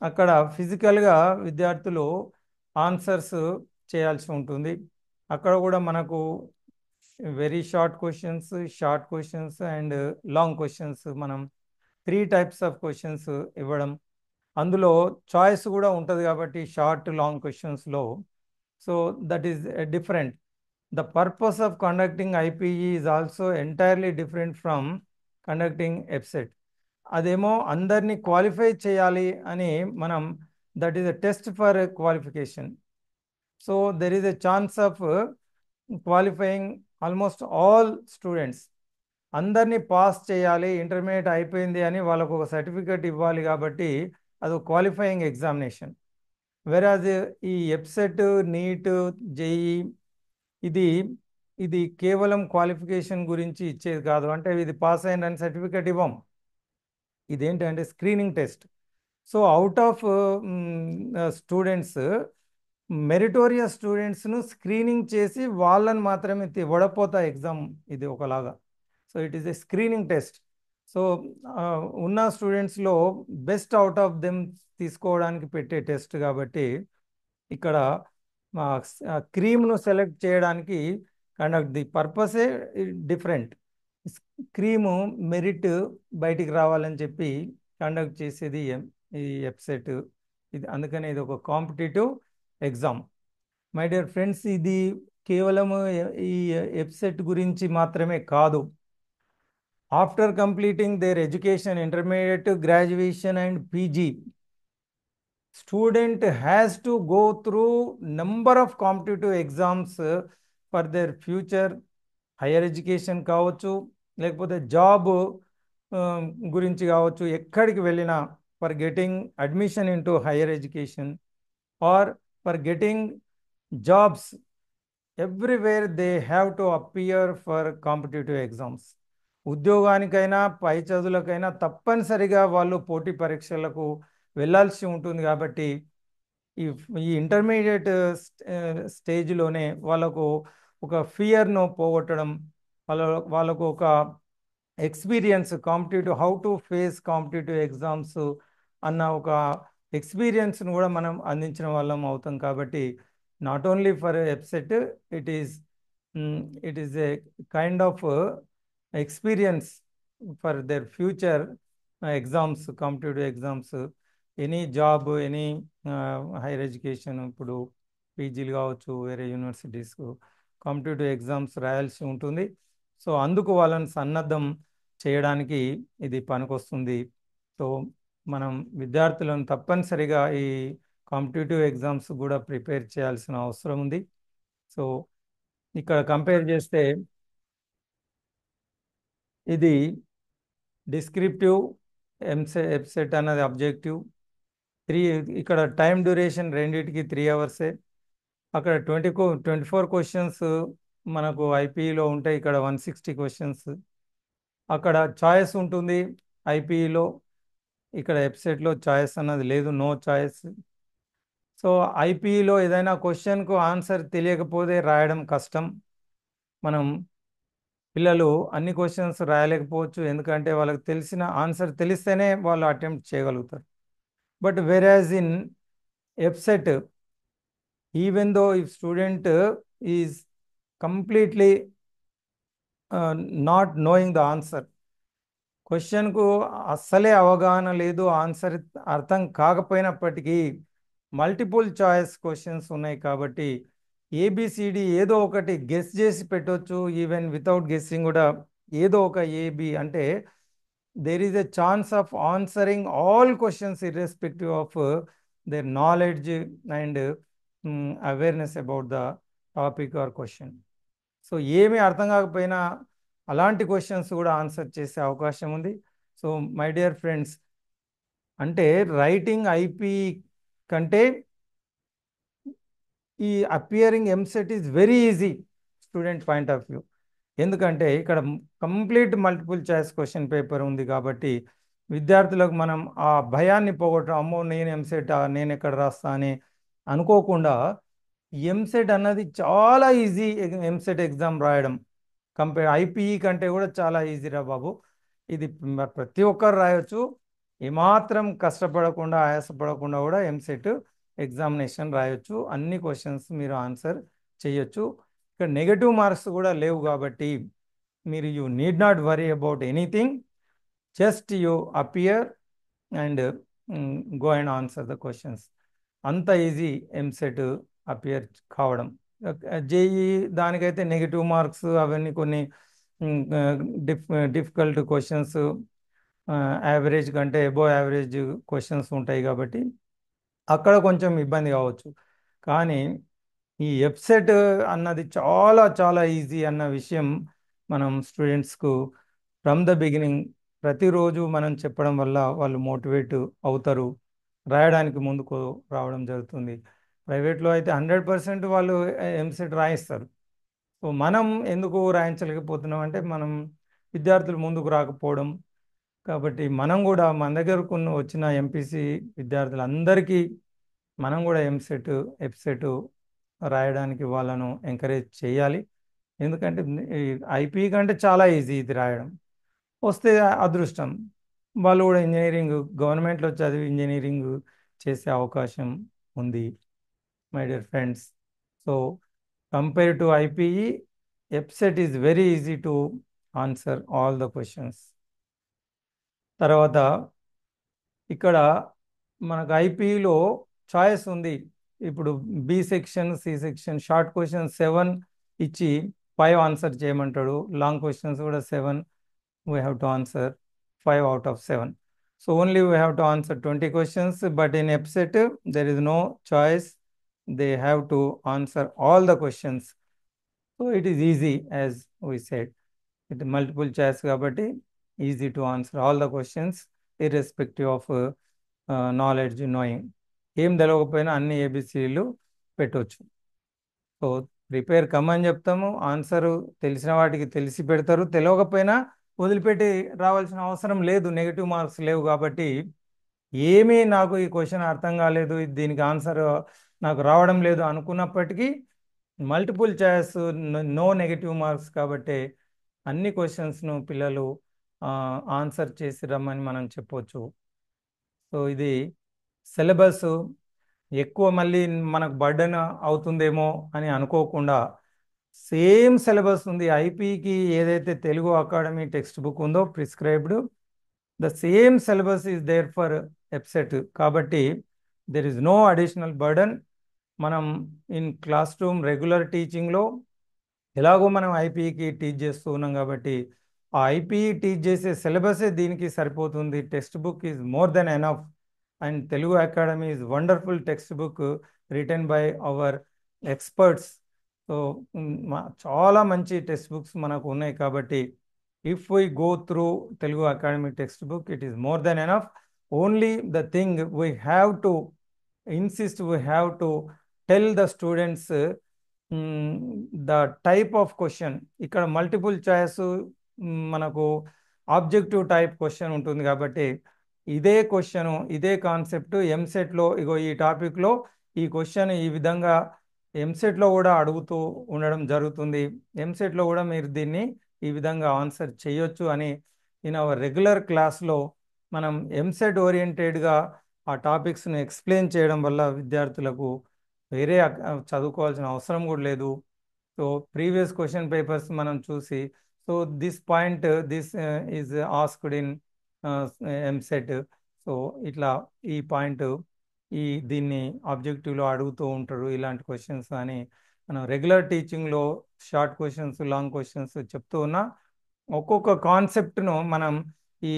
అక్కడ ఫిజికల్గా విద్యార్థులు ఆన్సర్స్ చేయాల్సి ఉంటుంది. అక్కడ కూడా మనకు very short questions and long questions, మనం 3 types ఆఫ్ క్వశ్చన్స్ ఇవ్వడం. అందులో చాయిస్ కూడా ఉంటుంది కాబట్టి షార్ట్ లాంగ్ క్వశ్చన్స్లో. So that is different. The purpose of conducting IPE is also entirely different from conducting EPSET. అదేమో అందరినీ క్వాలిఫై చేయాలి అని మనం, that is a test for qualification. So there is a chance of qualifying almost all students. అందరినీ pass చేయాలి, intermediate అయిపోయింది అని వాళ్ళకు ఒక సర్టిఫికేట్ ఇవ్వాలి. కాబట్టి అదొక క్వాలిఫైయింగ్ ఎగ్జామినేషన్. వెరాజ్ ఈ ఎప్సెట్, నీట్, జేఈ ఇది ఇది కేవలం క్వాలిఫికేషన్ గురించి ఇచ్చేది కాదు. అంటే ఇది పాస్ అయిందని సర్టిఫికేట్ ఇవ్వం. ఇదేంటంటే screening test. So out of students, meritorious స్టూడెంట్స్ను స్క్రీనింగ్ చేసి వాళ్ళని మాత్రమే వడపోతా ఎగ్జామ్ ఇది ఒకలాగా. So it is a screening test. So ఉన్న స్టూడెంట్స్లో బెస్ట్ అవుట్ ఆఫ్ దెమ్ తీసుకోవడానికి పెట్టే టెస్ట్ కాబట్టి ఇక్కడ క్రీమ్ను సెలెక్ట్ చేయడానికి కండక్ట్ ది పర్పసే డిఫరెంట్. క్రీము మెరిట్ బయటికి రావాలని చెప్పి కండక్ట్ చేసేది ఈ ఎప్సెట్. ఇది అందుకనే ఇది ఒక competitive exam. My dear friends, ఇది కేవలం ఈ ఎప్సెట్ గురించి మాత్రమే కాదు. After completing their education, intermediate, graduation and PG, student has to go through number of competitive exams for their future. Higher education కావచ్చు, లేకపోతే జాబ్ గురించి కావచ్చు, ఎక్కడికి వెళ్ళినా for getting admission into higher education or for getting jobs, everywhere they have to appear for competitive exams. ఉద్యోగానికైనా పై చదువులకైనా తప్పనిసరిగా వాళ్ళు పోటీ పరీక్షలకు వెళ్ళాల్సి ఉంటుంది. కాబట్టి ఈ ఈ ఇంటర్మీడియట్ స్టేజ్లోనే వాళ్ళకు ఒక ఫియర్ను పోగొట్టడం, వాళ్ళకు ఒక experience, competitive how to face competitive exams అన్న ఒక ఎక్స్పీరియన్స్ను కూడా మనం అందించిన వాళ్ళం అవుతాం. కాబట్టి not only for EAPCET, it is A kind of experience for their future exams, competitive exams, any job, any higher education, ఇప్పుడు పీజీలు కావచ్చు, వేరే యూనివర్సిటీస్కు కాంపిటేటివ్ ఎగ్జామ్స్ రాయాల్సి ఉంటుంది. సో అందుకు వాళ్ళని సన్నద్ధం చేయడానికి ఇది పనికొస్తుంది. సో మనం విద్యార్థులను తప్పనిసరిగా ఈ కాంపిటేటివ్ ఎగ్జామ్స్ కూడా ప్రిపేర్ చేయాల్సిన అవసరం ఉంది. సో ఇక్కడ కంపేర్ చేస్తే ఇది డిస్క్రిప్టివ్, ఎప్సెట్ అన్నది అబ్జెక్టివ్. ఇక్కడ టైం డ్యూరేషన్ రెండింటికి 3 hours. అక్కడ 24 క్వశ్చన్స్ మనకు ఐపీఈలో ఉంటాయి, ఇక్కడ 160 క్వశ్చన్స్. అక్కడ చాయిస్ ఉంటుంది ఐపీఈలో, ఇక్కడ ఎప్సెట్లో చాయిస్ అన్నది లేదు, నో చాయిస్. సో ఐపీఈలో ఏదైనా క్వశ్చన్కు ఆన్సర్ తెలియకపోతే రాయడం కష్టం. మనం పిల్లలు అన్ని క్వశ్చన్స్ రాయలేకపోవచ్చు, ఎందుకంటే వాళ్ళకి తెలిసిన ఆన్సర్ తెలిస్తేనే వాళ్ళు అటెంప్ట్ చేయగలుగుతారు. But whereas in EAPCET, even though if student is completely not knowing the answer, క్వశ్చన్కు అస్సలే అవగాహన లేదు, ఆన్సర్ అర్థం కాకపోయినప్పటికీ మల్టిపుల్ చాయిస్ క్వశ్చన్స్ ఉన్నాయి కాబట్టి ఏబిసిడి ఏదో ఒకటి గెస్ చేసి పెట్టవచ్చు. ఈవెన్ వితౌట్ గెస్సింగ్ కూడా ఏదో ఒక ఏబి అంటే there is a chance of answering all questions irrespective of their knowledge and awareness about the topic or question. So ఏమీ అర్థం కాకపోయినా అలాంటి క్వశ్చన్స్ కూడా ఆన్సర్ చేసే అవకాశం ఉంది. సో మై డియర్ ఫ్రెండ్స్, అంటే రైటింగ్ ఐపీ కంటే ఈ appearing EAMCET is very easy student point of view. ఎందుకంటే ఇక్కడ complete multiple choice question paper ఉంది కాబట్టి విద్యార్థులకు మనం ఆ భయాన్ని పోగొట్టడం, అమ్మో నేను ఎంసెట్ నేను ఎక్కడ రాస్తా అని అనుకోకుండా, ఎంసెట్ అన్నది చాలా ఈజీ. ఎంసెట్ ఎగ్జామ్ రాయడం ఐపీఈ కంటే కూడా చాలా ఈజీ రా బాబు. ఇది ప్రతి ఒక్కరు రాయొచ్చు, ఏమాత్రం కష్టపడకుండా ఆయాసపడకుండా కూడా ఎంసెట్ ఎగ్జామినేషన్ రాయొచ్చు. అన్ని క్వశ్చన్స్ మీరు ఆన్సర్ చేయొచ్చు. ఇక్కడ నెగటివ్ మార్క్స్ కూడా లేవు కాబట్టి మీరు you need not worry about anything. Just you appear and go and answer the questions. అంత ఈజీ ఎంసెట్ అపియర్ కావడం. జేఈ దానికైతే నెగిటివ్ మార్క్స్ అవన్నీ కొన్ని డిఫికల్ట్ క్వశ్చన్స్, యావరేజ్ కంటే అబోవ్ యావరేజ్ క్వశ్చన్స్ ఉంటాయి కాబట్టి అక్కడ కొంచెం ఇబ్బంది కావచ్చు. కానీ ఈ ఎప్సెట్ అన్నది చాలా చాలా ఈజీ అన్న విషయం మనం స్టూడెంట్స్కు ఫ్రమ్ ద బిగినింగ్ ప్రతిరోజు మనం చెప్పడం వల్ల వాళ్ళు మోటివేట్ అవుతారు. రాయడానికి ముందుకు రావడం జరుగుతుంది. ప్రైవేట్లో అయితే 100% వాళ్ళు ఎంసెట్ రాయిస్తారు. సో మనం ఎందుకు రాయించలేకపోతున్నాం అంటే మనం విద్యార్థులు ముందుకు రాకపోవడం. కాబట్టి మనం కూడా మన దగ్గరకు వచ్చిన ఎంపీసీ విద్యార్థులందరికీ మనం కూడా ఎంసెట్ ఎఫ్సెట్ రాయడానికి వాళ్ళను ఎంకరేజ్ చేయాలి. ఎందుకంటే ఈ ఐపీ కంటే చాలా ఈజీ ఇది రాయడం. వస్తే అదృష్టం, వాళ్ళు కూడా ఇంజనీరింగ్ గవర్నమెంట్లో చదివి ఇంజనీరింగ్ చేసే అవకాశం ఉంది my dear friends. So compare to IPE, EAPCET is very easy to answer all the questions. తర్వాత ఇక్కడ మనకు ఐపీలో చాయిస్ ఉంది. ఇప్పుడు B section, C section, short question 7 ఇచ్చి 5 ఆన్సర్ చేయమంటాడు. లాంగ్ క్వశ్చన్స్ కూడా 7, we have to answer 5 out of 7. So only we have to answer 20 questions, but in EPSET there is no choice. They have to answer all the questions. So it is easy, as we said. It is multiple choice కాబట్టి easy to answer all the questions irrespective of knowledge, knowing. ఏం తెలియకపోయినా అన్ని ఏబిసిలు పెట్టవచ్చు. So prepare come అని చెప్తాము, answer తెలిసిన వాటికి తెలిసి పెడతారు, తెలియకపోయినా వదిలిపెట్టి రావాల్సిన అవసరం లేదు, నెగిటివ్ మార్క్స్ లేవు. కాబట్టి ఏమీ నాకు ఈ క్వశ్చన్ అర్థం కాలేదు, దీనికి ఆన్సర్ నాకు రావడం లేదు అనుకున్నప్పటికీ multiple choice, no negative marks కాబట్టి అన్ని క్వశ్చన్స్ను పిల్లలు ఆన్సర్ చేసి రమ్మని మనం చెప్పవచ్చు. సో ఇది సిలబస్ ఎక్కువ మళ్ళీ మనకు బర్డెన్ అవుతుందేమో అని అనుకోకుండా సేమ్ సిలబస్ ఉంది. ఐపీకి ఏదైతే తెలుగు అకాడమీ టెక్స్ట్ బుక్ ఉందో prescribed, the same syllabus is there for EAPCET. కాబట్టి there is no additional burden. మనం ఇన్ క్లాస్ రూమ్ రెగ్యులర్ టీచింగ్లో ఎలాగో మనం ఐపీకి టీచ్ చేస్తూ ఉన్నాం కాబట్టి ఆ ఐపీఈ టీచ్ చేసే సిలబసే దీనికి సరిపోతుంది. Text book is more than enough. And Telugu academy is wonderful text book written by our experts. So చాలా మంచి టెక్స్ట్ బుక్స్ మనకు ఉన్నాయి కాబట్టి if we go through Telugu academy text book, it is more than enough. Only the thing we have to insist, we have to tell the students the type of question. ఇక్కడ multiple choice మనకు objective type question ఉంటుంది కాబట్టి ఇదే question, ఇదే concept ఎంసెట్లో ఇగో ఈ టాపిక్లో ఈ క్వశ్చన్ ఈ విధంగా ఎంసెట్లో కూడా అడుగుతూ ఉండడం జరుగుతుంది. ఎంసెట్లో కూడా మీరు దీన్ని ఈ విధంగా ఆన్సర్ చేయొచ్చు అని ఇన్ అవర్ రెగ్యులర్ క్లాస్లో మనం ఎంసెట్ ఓరియంటెడ్గా ఆ టాపిక్స్ని ఎక్స్ప్లెయిన్ చేయడం వల్ల విద్యార్థులకు వేరే చదువుకోవాల్సిన అవసరం కూడా లేదు. సో ప్రీవియస్ క్వశ్చన్ పేపర్స్ మనం చూసి, so this point this is asked in EAMCET, so ఇట్లా ఈ పాయింట్ దీన్ని ఆబ్జెక్టివ్లో అడుగుతూ ఉంటారు ఇలాంటి క్వశ్చన్స్ అని మనం రెగ్యులర్ టీచింగ్లో షార్ట్ క్వశ్చన్స్, లాంగ్ క్వశ్చన్స్ చెప్తూ ఉన్నా ఒక్కొక్క కాన్సెప్ట్ను మనం ఈ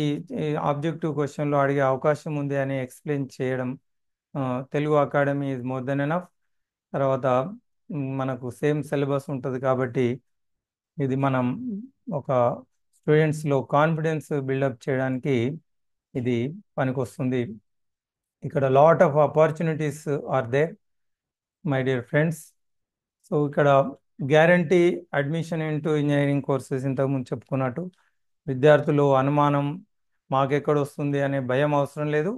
ఆబ్జెక్టివ్ క్వశ్చన్లో అడిగే అవకాశం ఉంది అని ఎక్స్ప్లెయిన్ చేయడం Telugu academy is more than enough. తర్వాత మనకు సేమ్ సిలబస్ ఉంటుంది కాబట్టి ఇది మనం ఒక స్టూడెంట్స్లో కాన్ఫిడెన్స్ బిల్డప్ చేయడానికి ఇది పనికొస్తుంది. ఇక్కడ lot of opportunities are there my dear friends. So ఇక్కడ guarantee admission into engineering courses ఇంతకుముందు చెప్పుకున్నట్టు విద్యార్థులు అనుమానం మాకెక్కడ వస్తుంది అనే భయం అవసరం లేదు.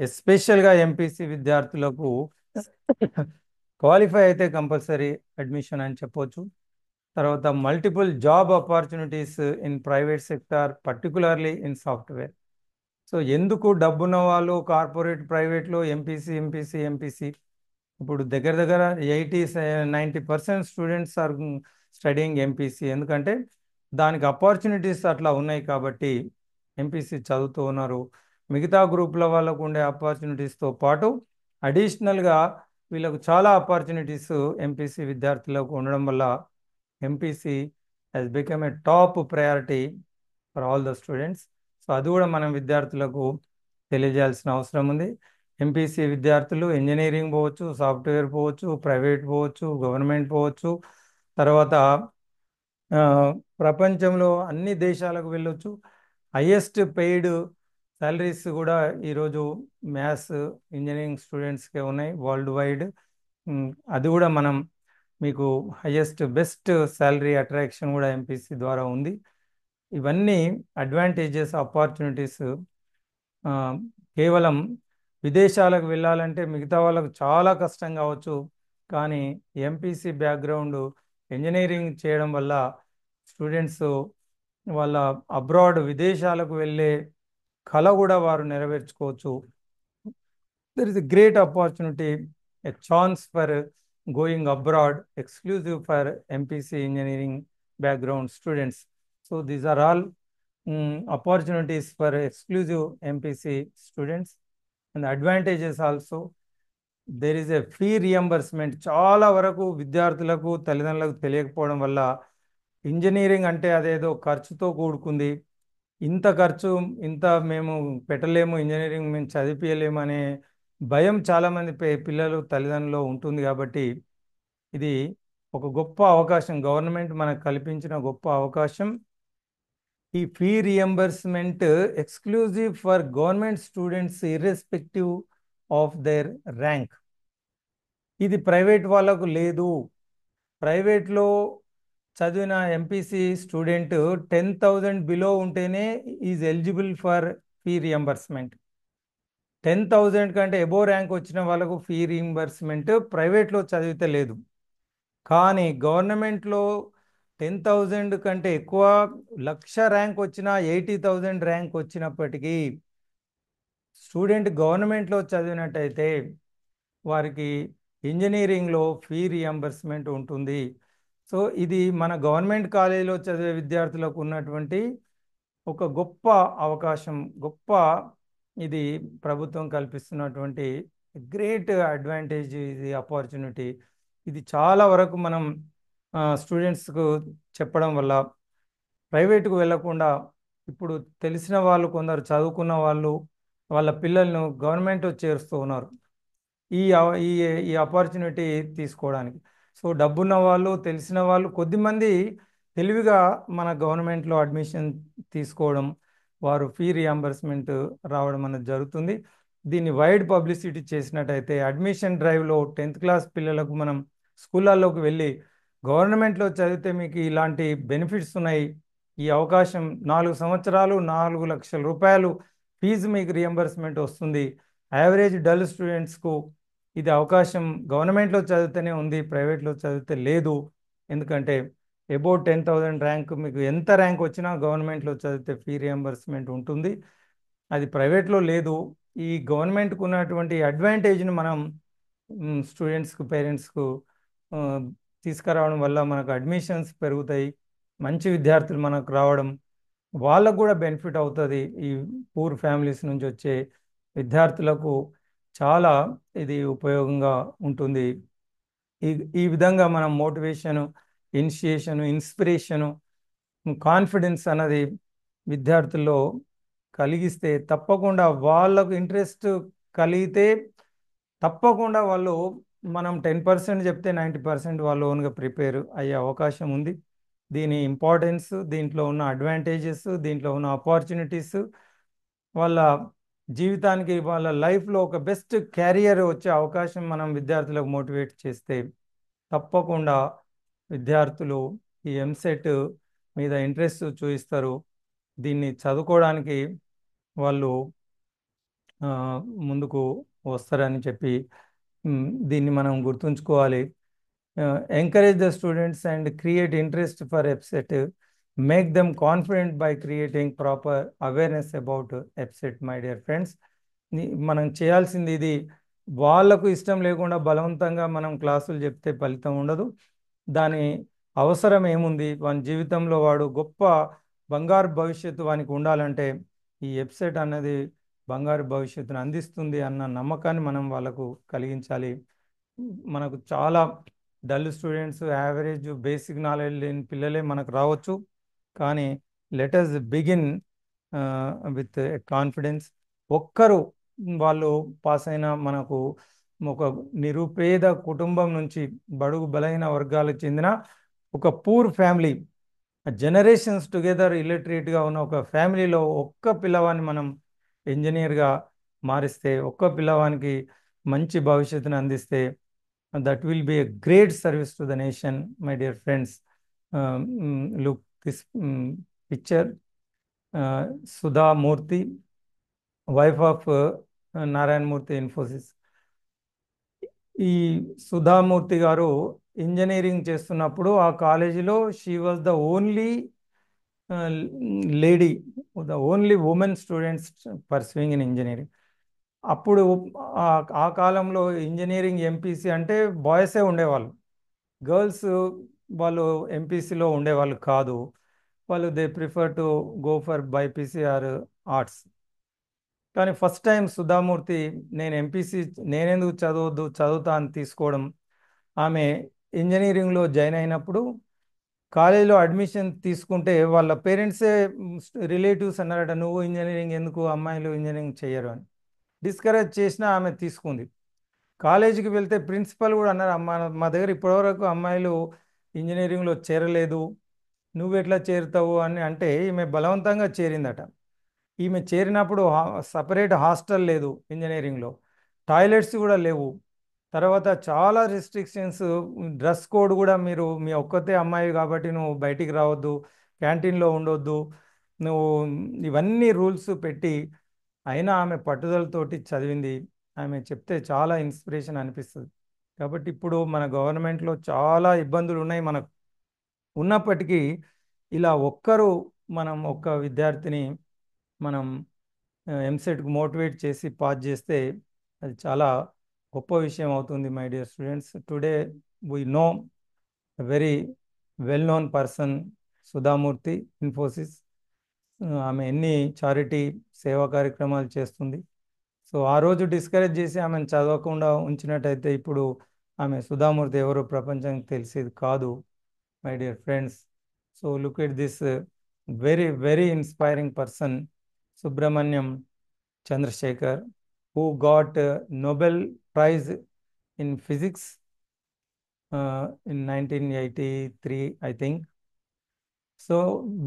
ఎస్పెషల్గా ఎంపీసీ విద్యార్థులకు క్వాలిఫై అయితే కంపల్సరీ అడ్మిషన్ అని చెప్పవచ్చు. తర్వాత multiple job opportunities in private sector, particularly in software. So ఎందుకు డబ్బున్న వాళ్ళు కార్పొరేట్ ప్రైవేట్లో ఎంపీసీ ఇప్పుడు దగ్గర దగ్గర 80-90% స్టూడెంట్స్ ఆర్ స్టడీయింగ్ ఎంపీసీ. ఎందుకంటే దానికి ఆపర్చునిటీస్ అట్లా ఉన్నాయి కాబట్టి ఎంపీసీ చదువుతూ ఉన్నారు. మిగతా గ్రూపుల వాళ్ళకు ఉండే ఆపర్చునిటీస్తో పాటు అడిషనల్గా వీళ్ళకు చాలా ఆపర్చునిటీస్ ఎంపీసీ విద్యార్థులకు ఉండడం వల్ల MPC has become a top priority for all the students. So అది కూడా మనం విద్యార్థులకు తెలియజేయాల్సిన అవసరం ఉంది. ఎంపీసీ విద్యార్థులు ఇంజనీరింగ్ పోవచ్చు, సాఫ్ట్వేర్ పోవచ్చు, ప్రైవేట్ పోవచ్చు, గవర్నమెంట్ పోవచ్చు, తర్వాత ప్రపంచంలో అన్ని దేశాలకు వెళ్ళొచ్చు. హైయెస్ట్ పెయిడ్ శాలరీస్ కూడా ఈరోజు మ్యాథ్స్ ఇంజనీరింగ్ స్టూడెంట్స్కే ఉన్నాయి వరల్డ్ వైడ్. అది కూడా మనం మీకు హైయెస్ట్ బెస్ట్ శాలరీ అట్రాక్షన్ కూడా ఎంపీసీ ద్వారా ఉంది. ఇవన్నీ అడ్వాంటేజెస్ ఆపర్చునిటీస్. కేవలం విదేశాలకు వెళ్ళాలంటే మిగతా వాళ్ళకు చాలా కష్టం కావచ్చు, కానీ ఎంపీసీ బ్యాక్గ్రౌండ్ ఇంజనీరింగ్ చేయడం వల్ల స్టూడెంట్స్ వాళ్ళ అబ్రాడ్ విదేశాలకు వెళ్ళే కళ కూడా వారు నెరవేర్చుకోవచ్చు. There is a great opportunity, a chance for going abroad exclusive for MPC engineering background students. So these are all opportunities for exclusive MPC students. And the advantages also, there is a fee reimbursement. చాలా వరకు విద్యార్థులకు తల్లిదండ్రులకు తెలియకపోవడం వల్ల engineering అంటే అదేదో ఖర్చుతో కూడుకుంది, ఇంత ఖర్చు ఇంత మేము పెట్టలేము, ఇంజనీరింగ్ మేము చదివించలేము అనే భయం చాలామంది పిల్లలు తల్లిదండ్రులు ఉంటుంది. కాబట్టి ఇది ఒక గొప్ప అవకాశం, గవర్నమెంట్ మనకు కల్పించిన గొప్ప అవకాశం. ఈ fee reimbursement exclusive for government students irrespective of their rank. ఇది ప్రైవేట్ వాళ్ళకు లేదు. ప్రైవేట్లో చదివిన ఎంపీసీ స్టూడెంట్ 10,000 బిలో ఉంటేనే is eligible for fee reimbursement. 10,000 కంటే ఎబో ర్యాంక్ వచ్చిన వాళ్ళకు ఫీ రియంబర్స్మెంట్ ప్రైవేట్లో చదివితే లేదు. కానీ గవర్నమెంట్లో 10,000 కంటే ఎక్కువ, 1,00,000 ర్యాంక్ వచ్చినా, 80,000 ర్యాంక్ వచ్చినప్పటికీ స్టూడెంట్ గవర్నమెంట్లో చదివినట్టయితే వారికి ఇంజనీరింగ్లో ఫీ రియంబర్స్మెంట్ ఉంటుంది. సో ఇది మన గవర్నమెంట్ కాలేజీలో చదివే విద్యార్థులకు ఉన్నటువంటి ఒక గొప్ప అవకాశం, గొప్ప ఇది ప్రభుత్వం కల్పిస్తున్నటువంటి గ్రేట్ అడ్వాంటేజ్, ఇది ఆపర్చునిటీ. ఇది చాలా వరకు మనం స్టూడెంట్స్కు చెప్పడం వల్ల ప్రైవేటుకు వెళ్లకుండా ఇప్పుడు తెలిసిన వాళ్ళు, కొందరు చదువుకున్న వాళ్ళు వాళ్ళ పిల్లలను గవర్నమెంట్ చేరుస్తూ ఉన్నారు ఈ ఈ ఈ ఆపర్చునిటీ తీసుకోవడానికి. సో డబ్బున్న వాళ్ళు, తెలిసిన వాళ్ళు కొద్దిమంది తెలివిగా మన గవర్నమెంట్లో అడ్మిషన్ తీసుకోవడం, వారు ఫీ రియంబర్స్మెంట్ రావడం అనేది జరుగుతుంది. దీన్ని వైడ్ పబ్లిసిటీ చేసినట్టయితే అడ్మిషన్ డ్రైవ్లో 10th క్లాస్ పిల్లలకు మనం స్కూళ్ళల్లోకి వెళ్ళి గవర్నమెంట్లో చదివితే మీకు ఇలాంటి బెనిఫిట్స్ ఉన్నాయి, ఈ అవకాశం 4 సంవత్సరాలు 4 లక్షల రూపాయలు ఫీజు మీకు రియంబర్స్మెంట్ వస్తుంది. యావరేజ్ డల్ స్టూడెంట్స్కు ఇది అవకాశం గవర్నమెంట్లో చదివితేనే ఉంది, ప్రైవేట్లో చదివితే లేదు. ఎందుకంటే అబౌట్ 10,000 ర్యాంక్, మీకు ఎంత ర్యాంక్ వచ్చినా గవర్నమెంట్లో చదివితే ఫీ రియంబర్స్మెంట్ ఉంటుంది, అది ప్రైవేట్లో లేదు. ఈ గవర్నమెంట్కు ఉన్నటువంటి అడ్వాంటేజ్ని మనం స్టూడెంట్స్కు, పేరెంట్స్కు తీసుకురావడం వల్ల మనకు అడ్మిషన్స్ పెరుగుతాయి, మంచి విద్యార్థులు మనకు రావడం, వాళ్ళకు కూడా బెనిఫిట్ అవుతుంది. ఈ పూర్ ఫ్యామిలీస్ నుంచి వచ్చే విద్యార్థులకు చాలా ఇది ఉపయోగంగా ఉంటుంది. ఈ విధంగా మనం మోటివేషను, ఇనిషియేషను, ఇన్స్పిరేషను, కాన్ఫిడెన్స్ అన్నది విద్యార్థుల్లో కలిగిస్తే తప్పకుండా వాళ్ళకు ఇంట్రెస్ట్ కలిగితే తప్పకుండా వాళ్ళు, మనం 10% చెప్తే 90% వాళ్ళు ఓన్గా ప్రిపేర్ అయ్యే అవకాశం ఉంది. దీని ఇంపార్టెన్స్, దీంట్లో ఉన్న అడ్వాంటేజెస్, దీంట్లో ఉన్న ఆపర్చునిటీస్, వాళ్ళ జీవితానికి, వాళ్ళ లైఫ్లో ఒక బెస్ట్ క్యారియర్ వచ్చే అవకాశం మనం విద్యార్థులకు మోటివేట్ చేస్తే తప్పకుండా విద్యార్థులు ఈ ఎంసెట్ మీద ఇంట్రెస్ట్ చూపిస్తారు, దీన్ని చదువుకోవడానికి వాళ్ళు ముందుకు వస్తారని చెప్పి దీన్ని మనం గుర్తుంచుకోవాలి. Encourage the students and create interest for EAPCET, make them confident by creating proper awareness about EAPCET. My dear friends, మనం చేయాల్సింది ఇది. వాళ్ళకు ఇష్టం లేకుండా బలవంతంగా మనం క్లాసులు చెప్తే ఫలితం ఉండదు. దాని అవసరం ఏముంది, వాని జీవితంలో వాడు గొప్ప బంగారు భవిష్యత్తు వానికి ఉండాలంటే ఈ ఎప్సెట్ అన్నది బంగారు భవిష్యత్తును అందిస్తుంది అన్న నమ్మకాన్ని మనం వాళ్ళకు కలిగించాలి. మనకు చాలా dull students, average basic knowledge లేని పిల్లలే మనకు రావచ్చు, కానీ let us begin with confidence. ఒక్కరు వాళ్ళు పాస్ అయినా మనకు ఒక నిరుపేద కుటుంబం నుంచి, బడుగు బలహీన వర్గాలకు చెందిన ఒక పూర్ ఫ్యామిలీ, జనరేషన్స్ టుగెదర్ ఇల్లిటరేట్గా ఉన్న ఒక ఫ్యామిలీలో ఒక్క పిల్లవాడిని మనం ఇంజనీర్గా మారిస్తే, ఒక్క పిల్లవానికి మంచి భవిష్యత్తును అందిస్తే, that will be a great service to the nation. My dear friends, look this picture. Sudha Murthy, wife of Narayana Murthy Infosys. ఈ సుధామూర్తి గారు ఇంజనీరింగ్ చేస్తున్నప్పుడు ఆ కాలేజీలో she was the only lady, the only women students pursuing in engineering. అప్పుడు ఆ ఆ కాలంలో ఇంజనీరింగ్ ఎంపీసీ అంటే బాయ్సే ఉండేవాళ్ళు, గర్ల్స్ వాళ్ళు ఎంపీసీలో ఉండేవాళ్ళు కాదు. వాళ్ళు they prefer to go for BiPC are arts. కానీ ఫస్ట్ టైం సుధామూర్తి నేను ఎంపీసీ నేనెందుకు చదవద్దు, చదువుతా అని తీసుకోవడం, ఆమె ఇంజనీరింగ్లో జాయిన్ అయినప్పుడు కాలేజీలో అడ్మిషన్ తీసుకుంటే వాళ్ళ పేరెంట్సే, రిలేటివ్స్ అన్నారట, నువ్వు ఇంజనీరింగ్ ఎందుకు, అమ్మాయిలు ఇంజనీరింగ్ చేయరు అని. డిస్కరేజ్ చేసినా ఆమె తీసుకుంది. కాలేజీకి వెళ్తే ప్రిన్సిపల్ కూడా అన్నారు, అమ్మ మా దగ్గర ఇప్పటివరకు అమ్మాయిలు ఇంజనీరింగ్లో చేరలేదు, నువ్వు ఎట్లా చేరుతావు అని అంటే ఈమె బలవంతంగా చేరిందట. ఈమె చేరినప్పుడు సపరేట్ హాస్టల్ లేదు ఇంజనీరింగ్లో, టాయిలెట్స్ కూడా లేవు. తర్వాత చాలా రెస్ట్రిక్షన్స్, డ్రెస్ కోడ్ కూడా, మీరు మీ ఒక్కతే అమ్మాయి కాబట్టి నువ్వు బయటికి రావద్దు, క్యాంటీన్లో ఉండొద్దు, నువ్వు, ఇవన్నీ రూల్స్ పెట్టి అయినా ఆమె పట్టుదలతోటి చదివింది. ఆమె చెప్తే చాలా ఇన్స్పిరేషన్ అనిపిస్తుంది. కాబట్టి ఇప్పుడు మన గవర్నమెంట్లో చాలా ఇబ్బందులు ఉన్నాయి మనకు, ఉన్నప్పటికీ ఇలా మనం ఒక్క విద్యార్థిని మనం ఎంసెట్కు మోటివేట్ చేసి పాస్ చేస్తే అది చాలా గొప్ప విషయం అవుతుంది. My dear students, today we know very well known person Sudha Murty, Infosys. ఆమె ఎన్ని చారిటీ సేవా కార్యక్రమాలు చేస్తుంది. సో ఆ రోజు డిస్కరేజ్ చేసి ఆమెను చదవకుండా ఉంచినట్టయితే ఇప్పుడు ఆమె సుధామూర్తి ఎవరో ప్రపంచానికి తెలిసేది కాదు. My dear friends, so look at this very very inspiring person, Subrahmanyan Chandrasekhar, who got Nobel Prize in Physics in 1983, I think. So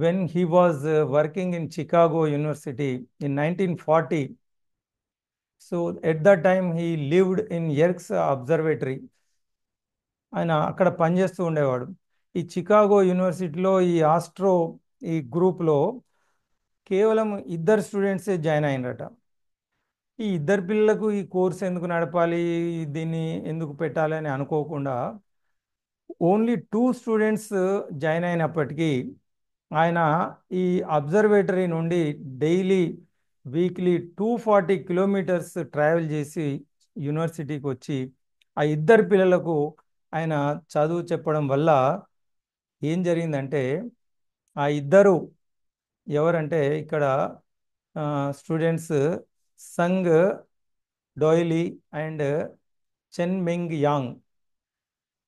when he was working in Chicago University in 1940, so at that time he lived in Yerkes Observatory. ఆయన అక్కడ పనిచేస్తూ ఉండేవాడు. ఈ Chicago యూనివర్సిటీలో ఈ గ్రూప్లో కేవలం ఇద్దరు స్టూడెంట్సే జాయిన్ అయినరట. ఈ ఇద్దరు పిల్లలకు ఈ కోర్స్ ఎందుకు నడపాలి, దీన్ని ఎందుకు పెట్టాలి అని అనుకోకుండా ఓన్లీ 2 స్టూడెంట్స్ జాయిన్ అయినప్పటికీ ఆయన ఈ అబ్జర్వేటరీ నుండి డైలీ వీక్లీ 240 కిలోమీటర్స్ ట్రావెల్ చేసి యూనివర్సిటీకి వచ్చి ఆ ఇద్దరు పిల్లలకు ఆయన చదువు చెప్పడం వల్ల ఏం జరిగిందంటే, ఆ ఇద్దరు ఎవరంటే ఇక్కడ స్టూడెంట్స్ సంగ్ డోయిలీ అండ్ చెన్ మింగ్ యాంగ్,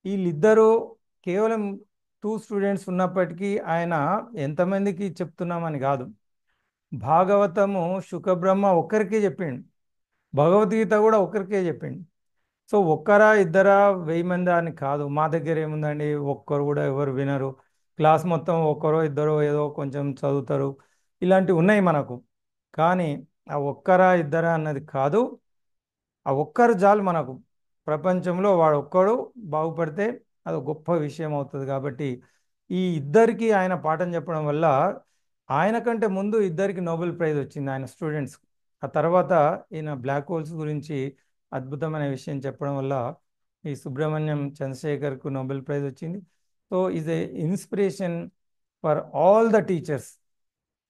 వీళ్ళిద్దరూ కేవలం 2 స్టూడెంట్స్ ఉన్నప్పటికీ ఆయన ఎంతమందికి చెప్తున్నామని కాదు, భాగవతము శుకబ్రహ్మ ఒక్కరికే చెప్పిండు, భగవద్గీత కూడా ఒక్కరికే చెప్పిండు. సో ఒక్కరా ఇద్దరా 1000 మంది అని కాదు. మా దగ్గర ఏముందండి, ఒక్కరు కూడా ఎవరు వినరు, క్లాస్ మొత్తం ఒక్కరో ఇద్దరో ఏదో కొంచెం చదువుతారు, ఇలాంటివి ఉన్నాయి మనకు. కానీ ఆ ఒక్కరా ఇద్దరా అన్నది కాదు, ఆ ఒక్కరు చాలు మనకు. ప్రపంచంలో వాడు ఒక్కడు బాగుపడితే అది గొప్ప విషయం అవుతుంది. కాబట్టి ఈ ఇద్దరికి ఆయన పాఠం చెప్పడం వల్ల ఆయన కంటే ముందు ఇద్దరికి నోబెల్ ప్రైజ్ వచ్చింది ఆయన స్టూడెంట్స్. ఆ తర్వాత ఈయన బ్లాక్ హోల్స్ గురించి అద్భుతమైన విషయం చెప్పడం వల్ల ఈ సుబ్రహ్మణ్యం చంద్రశేఖర్కు నోబెల్ ప్రైజ్ వచ్చింది. So is a inspiration for all the teachers.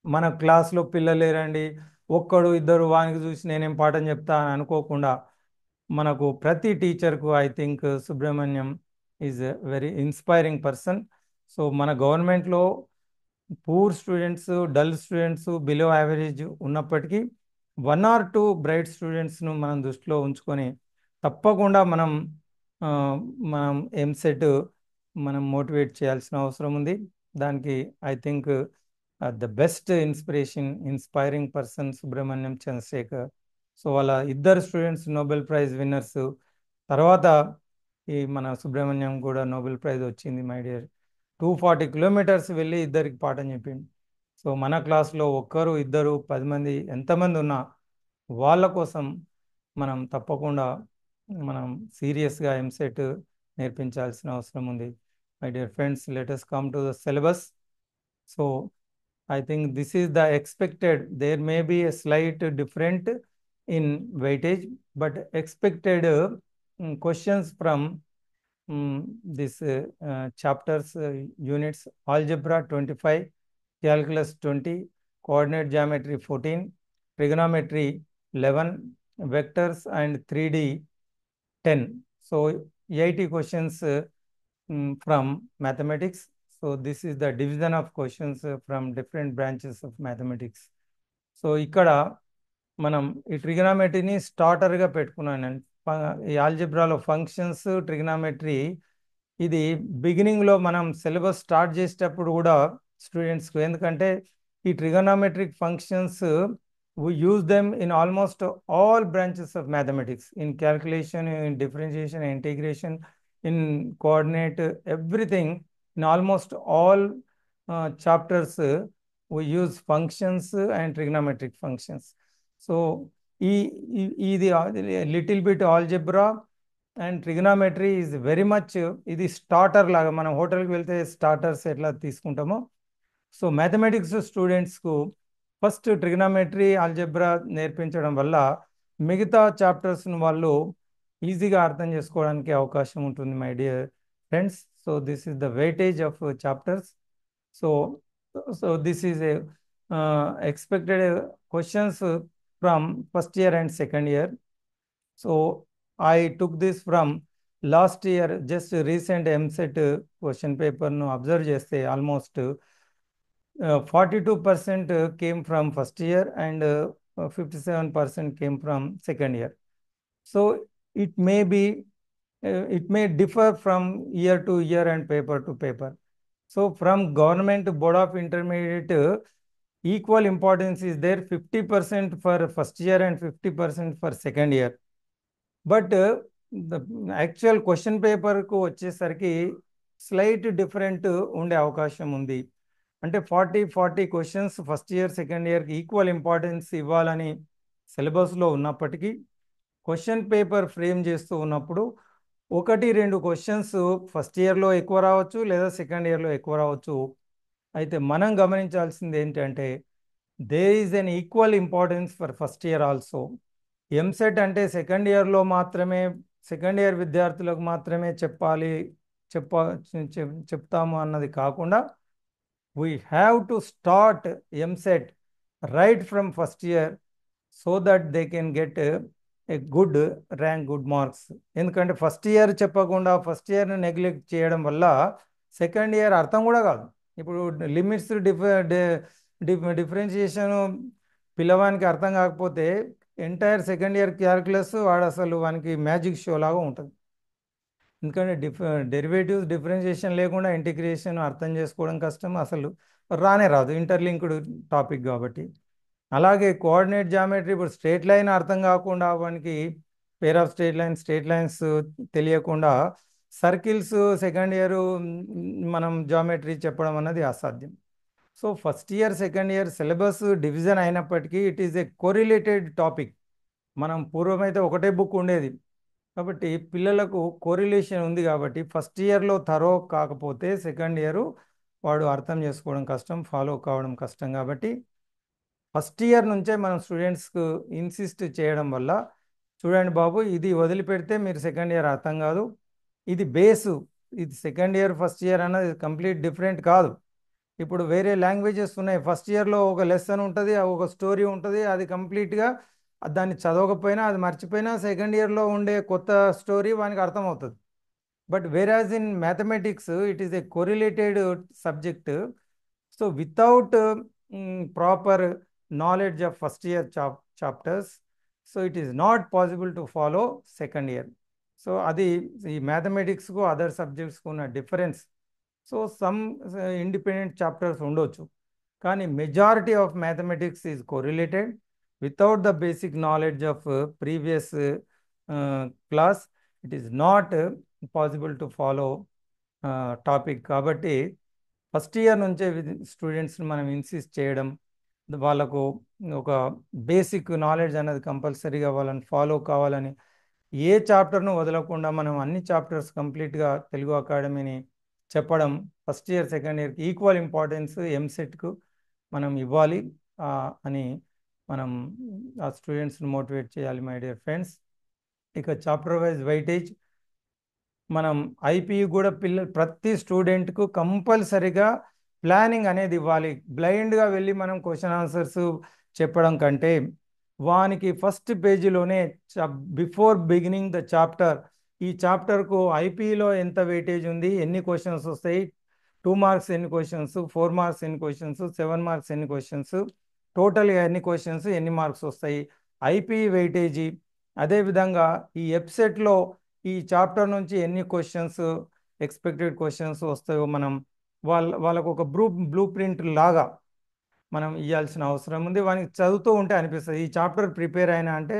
మన క్లాస్లో పిల్లలు లేరండి, ఒక్కడు ఇద్దరు వానికి చూసి నేనేం పాఠం చెప్తా అని అనుకోకుండా మనకు ప్రతి టీచర్కు I think Subrahmanyam is a very inspiring person. So మన గవర్నమెంట్లో poor students, dull students, below average ఉన్నప్పటికీ 1 or 2 బ్రైట్ స్టూడెంట్స్ను మనం దృష్టిలో ఉంచుకొని తప్పకుండా ఆ, మనం ఎంసెట్ మనం మోటివేట్ చేయాల్సిన అవసరం ఉంది. దానికి I think the best inspiring person Subrahmanyan Chandrasekhar. So వాళ్ళ ఇద్దరు స్టూడెంట్స్ నోబెల్ ప్రైజ్ విన్నర్స్. తర్వాత ఈ మన సుబ్రహ్మణ్యం కూడా నోబెల్ ప్రైజ్ వచ్చింది. మై డియర్, 240 కిలోమీటర్స్ వెళ్ళి ఇద్దరికి పాఠం చెప్పింది. సో మన క్లాస్లో ఒక్కరు ఇద్దరు 10 మంది ఎంతమంది ఉన్నా వాళ్ళ కోసం మనం తప్పకుండా మనం సీరియస్గా ఎంసెట్ నేర్పించాల్సిన అవసరం ఉంది. My dear friends, let us come to the syllabus. So I think this is the expected. There may be a slight different in weightage, but expected questions from this chapters, units: algebra 25, calculus 20, coordinate geometry 14, trigonometry 11, vectors and 3D 10. So 80 questions from mathematics. So this is the division of questions from different branches of mathematics. So ఇక్కడ మనం ఈ ట్రిగనామెట్రీని స్టార్టర్గా పెట్టుకున్నాను. ఈ ఆల్జిబ్రాలో functions, trigonometry ఇది బిగినింగ్లో మనం syllabus start చేసేటప్పుడు కూడా స్టూడెంట్స్కు, ఎందుకంటే ఈ trigonometric functions we use them in almost all branches of mathematics, in calculation, in differentiation, integration, in coordinate, everything. In almost all chapters we use functions and trigonometric functions. So the little bit algebra and trigonometry is very much ఇది starter లాగా. మనం హోటల్కి వెళ్తే starters ఎట్లా తీసుకుంటామో, so mathematics స్టూడెంట్స్కు first trigonometry, algebra నేర్పించడం వల్ల మిగతా చాప్టర్స్ను వాళ్ళు ఈజీగా అర్థం చేసుకోవడానికి అవకాశం ఉంటుంది. My dear friends, so this is the weightage of chapters. So this is a expected questions from first year and second year. So I took this from last year, just recent EAMCET question పేపర్ను observe చేస్తే almost 42% came from first year and 57% came from second year. So it may differ from year to year and paper to paper. So from Government Board of Intermediate, equal importance is there, 50% for first year and 50% for second year. But the actual question paper కు వచ్చేసరికి slight different ఉండే అవకాశం ఉంది. అంటే 40 questions first year second ఇయర్కి equal importance ఇవ్వాలని సిలబస్లో ఉన్నప్పటికీ క్వశ్చన్ పేపర్ ఫ్రేమ్ చేస్తూ ఉన్నప్పుడు 1-2 క్వశ్చన్స్ ఫస్ట్ ఇయర్లో ఎక్కువ రావచ్చు, లేదా సెకండ్ ఇయర్లో ఎక్కువ రావచ్చు. అయితే మనం గమనించాల్సింది ఏంటంటే there is an equal importance for first year also. EAMCET అంటే సెకండ్ ఇయర్లో మాత్రమే, సెకండ్ ఇయర్ విద్యార్థులకు మాత్రమే చెప్తాము అన్నది కాకుండా, we have to start MSET right from first year so that they can get a good rank, good marks. ఎందుకంటే first year చెప్పకుండా ఫస్ట్ ఇయర్ని నెగ్లెక్ట్ చేయడం వల్ల సెకండ్ ఇయర్ అర్థం కూడా కాదు. ఇప్పుడు లిమిట్స్ డిఫరెన్షియేషన్ పిల్లవానికి అర్థం కాకపోతే ఎంటైర్ సెకండ్ ఇయర్ క్యాల్కులస్ వాడు అసలు వానికి మ్యాజిక్ షో లాగా ఉంటుంది. ఎందుకంటే డెరివేటివ్స్ డిఫరెన్షియేషన్ లేకుండా ఇంటిగ్రేషన్ అర్థం చేసుకోవడం కష్టం, అసలు రాదు, ఇంటర్లింక్డ్ టాపిక్ కాబట్టి. అలాగే కోఆర్డినేట్ జామెట్రీ, ఇప్పుడు స్ట్రేట్ లైన్ అర్థం కాకుండా వానికి పేర్ ఆఫ్ స్ట్రేట్ లైన్స్ తెలియకుండా సర్కిల్స్ సెకండ్ ఇయర్ మనం జామెట్రీ చెప్పడం అన్నది అసాధ్యం. So first year second year syllabus division అయినప్పటికీ it is a correlated topic. మనం పూర్వమైతే ఒకటే బుక్ ఉండేది, కాబట్టి పిల్లలకు కోరిలేషన్ ఉంది. కాబట్టి ఫస్ట్ ఇయర్లో థరో కాకపోతే సెకండ్ ఇయర్ వాడు అర్థం చేసుకోవడం కష్టం, ఫాలో కావడం కష్టం. కాబట్టి ఫస్ట్ ఇయర్ నుంచే మనం స్టూడెంట్స్కు ఇన్సిస్ట్ చేయడం వల్ల, చూడండి బాబు, ఇది వదిలిపెడితే మీరు సెకండ్ ఇయర్ అర్థం కాదు, ఇది బేసు, ఇది సెకండ్ ఇయర్ ఫస్ట్ ఇయర్ అన్నది కంప్లీట్ డిఫరెంట్ కాదు. ఇప్పుడు వేరే లాంగ్వేజెస్ ఉన్నాయి, ఫస్ట్ ఇయర్లో ఒక లెసన్ ఉంటుంది, ఒక స్టోరీ ఉంటుంది, అది కంప్లీట్గా దాన్ని చదవకపోయినా అది మర్చిపోయినా సెకండ్ ఇయర్లో ఉండే కొత్త స్టోరీ వానికి అర్థమవుతుంది. But whereas in mathematics it is a correlated subject. So without proper knowledge of first year chapters, so it is not possible to follow second year. So అది ఈ మ్యాథమెటిక్స్కు అదర్ సబ్జెక్ట్స్కు ఉన్న difference. So some independent chapters ఉండొచ్చు, కానీ majority of mathematics is correlated. Without the basic knowledge of previous class, it is not possible to follow topic. కాబట్టి first year నుంచే స్టూడెంట్స్ని మనం insist చేయడం, వాళ్ళకు ఒక బేసిక్ నాలెడ్జ్ అనేది కంపల్సరీగా వాళ్ళని ఫాలో కావాలని ఏ చాప్టర్ను వదలకుండా మనం అన్ని చాప్టర్స్ కంప్లీట్గా తెలుగు అకాడమీని చెప్పడం ఫస్ట్ ఇయర్ సెకండ్ ఇయర్కి ఈక్వల్ ఇంపార్టెన్స్ ఎంసెట్కు మనం ఇవ్వాలి అని మనం ఆ స్టూడెంట్స్ని మోటివేట్ చేయాలి మై డియర్ ఫ్రెండ్స్. ఇక చాప్టర్ వైజ్ వెయిటేజ్ మనం ఐపీఈ కూడా ప్రతి స్టూడెంట్కు కంపల్సరిగా ప్లానింగ్ అనేది ఇవ్వాలి. బ్లైండ్గా వెళ్ళి మనం క్వశ్చన్ ఆన్సర్స్ చెప్పడం కంటే వానికి ఫస్ట్ పేజీలోనే బిఫోర్ బిగినింగ్ ద చాప్టర్ ఈ చాప్టర్కు ఐపీఈలో ఎంత వెయిటేజ్ ఉంది, ఎన్ని క్వశ్చన్స్ వస్తాయి, 2 మార్క్స్ ఎన్ని క్వశ్చన్స్, 4 మార్క్స్ ఎన్ని క్వశ్చన్స్, 7 మార్క్స్ ఎన్ని క్వశ్చన్స్, టోటల్గా ఎన్ని క్వశ్చన్స్ ఎన్ని మార్క్స్ వస్తాయి, ఐపీఈ వెయిటేజీ. అదేవిధంగా ఈ ఎప్సెట్లో ఈ చాప్టర్ నుంచి ఎన్ని క్వశ్చన్స్ ఎక్స్పెక్టెడ్ క్వశ్చన్స్ వస్తాయో మనం వాళ్ళకు ఒక బ్లూ ప్రింట్ లాగా మనం ఇవ్వాల్సిన అవసరం ఉంది. వానికి చదువుతూ ఉంటే అనిపిస్తుంది ఈ చాప్టర్ ప్రిపేర్ అయినా అంటే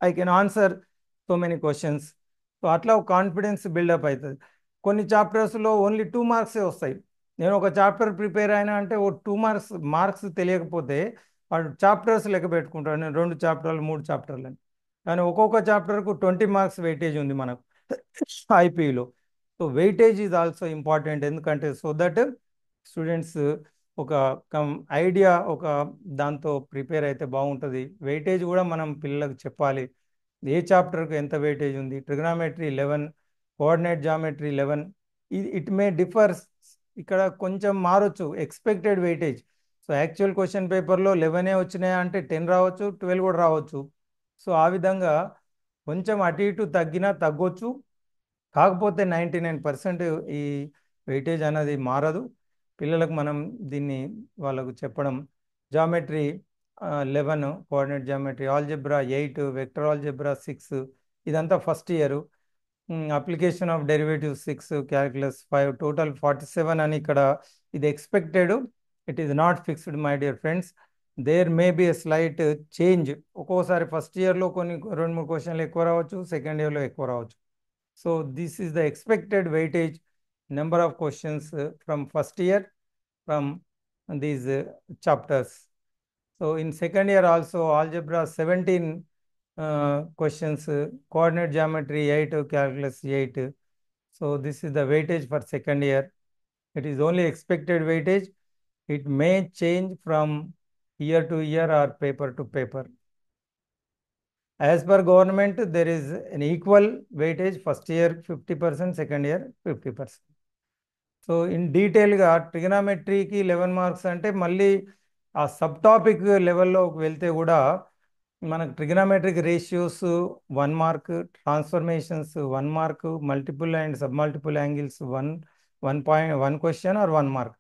I can answer so many questions. So అట్లా ఒక కాన్ఫిడెన్స్ బిల్డప్ అవుతుంది. కొన్ని చాప్టర్స్లో ఓన్లీ 2 మార్క్సే వస్తాయి. నేను ఒక చాప్టర్ ప్రిపేర్ అయినా అంటే ఓ 2 మార్క్స్ తెలియకపోతే వాడు చాప్టర్స్ లెక్క పెట్టుకుంటాడు, నేను 2 చాప్టర్లు 3 చాప్టర్లు అని. కానీ ఒక్కొక్క చాప్టర్కు 20 మార్క్స్ వెయిటేజ్ ఉంది మనకు ఐపీలో. So weightage is also important, ఎందుకంటే సో దట్ స్టూడెంట్స్ ఒక ఐడియా ఒక దాంతో ప్రిపేర్ అయితే బాగుంటుంది. వెయిటేజ్ కూడా మనం పిల్లలకు చెప్పాలి. ఏ చాప్టర్కు ఎంత వెయిటేజ్ ఉంది. Trigonometry 11, coordinate geometry 11. It may differs, ఇక్కడ కొంచెం మారొచ్చు expected weightage. So actual question పేపర్లో 11 వచ్చినాయా అంటే 10 రావచ్చు, 12 కూడా రావచ్చు. సో ఆ విధంగా కొంచెం అటు ఇటు తగ్గినా తగ్గొచ్చు. కాకపోతే 99% ఈ వెయిటేజ్ అనేది మారదు. పిల్లలకు మనం దీన్ని వాళ్ళకు చెప్పడం. Geometry 11, coordinate geometry, algebra 8, vector algebra 6, ఇదంతా first year. Application of derivative 6, calculus 5, total 47 అని ఇక్కడ ఇది expected. It is not fixed my dear friends. There may be a slight change. ఒక్కోసారి ఫస్ట్ ఇయర్లో కొన్ని 2-3 క్వశ్చన్లు ఎక్కువ రావచ్చు, సెకండ్ ఇయర్లో ఎక్కువ రావచ్చు. So this is the expected weightage number of questions from first year from these chapters. So in second year also algebra 17 questions, coordinate geometry 8, calculus 8. So this is the weightage for second year. It is only expected weightage. It may change from year to year or paper to paper. As per government, there is an equal weightage, first year 50%, second year 50%. So in డీటెయిల్గా ట్రిగనామెట్రీకి 11 marks అంటే మళ్ళీ ఆ sub topic లెవెల్లోకి వెళ్తే కూడా మనకు trigonometric ratios 1 mark, transformations 1 mark, multiple and sub multiple angles 1 question or 1 mark.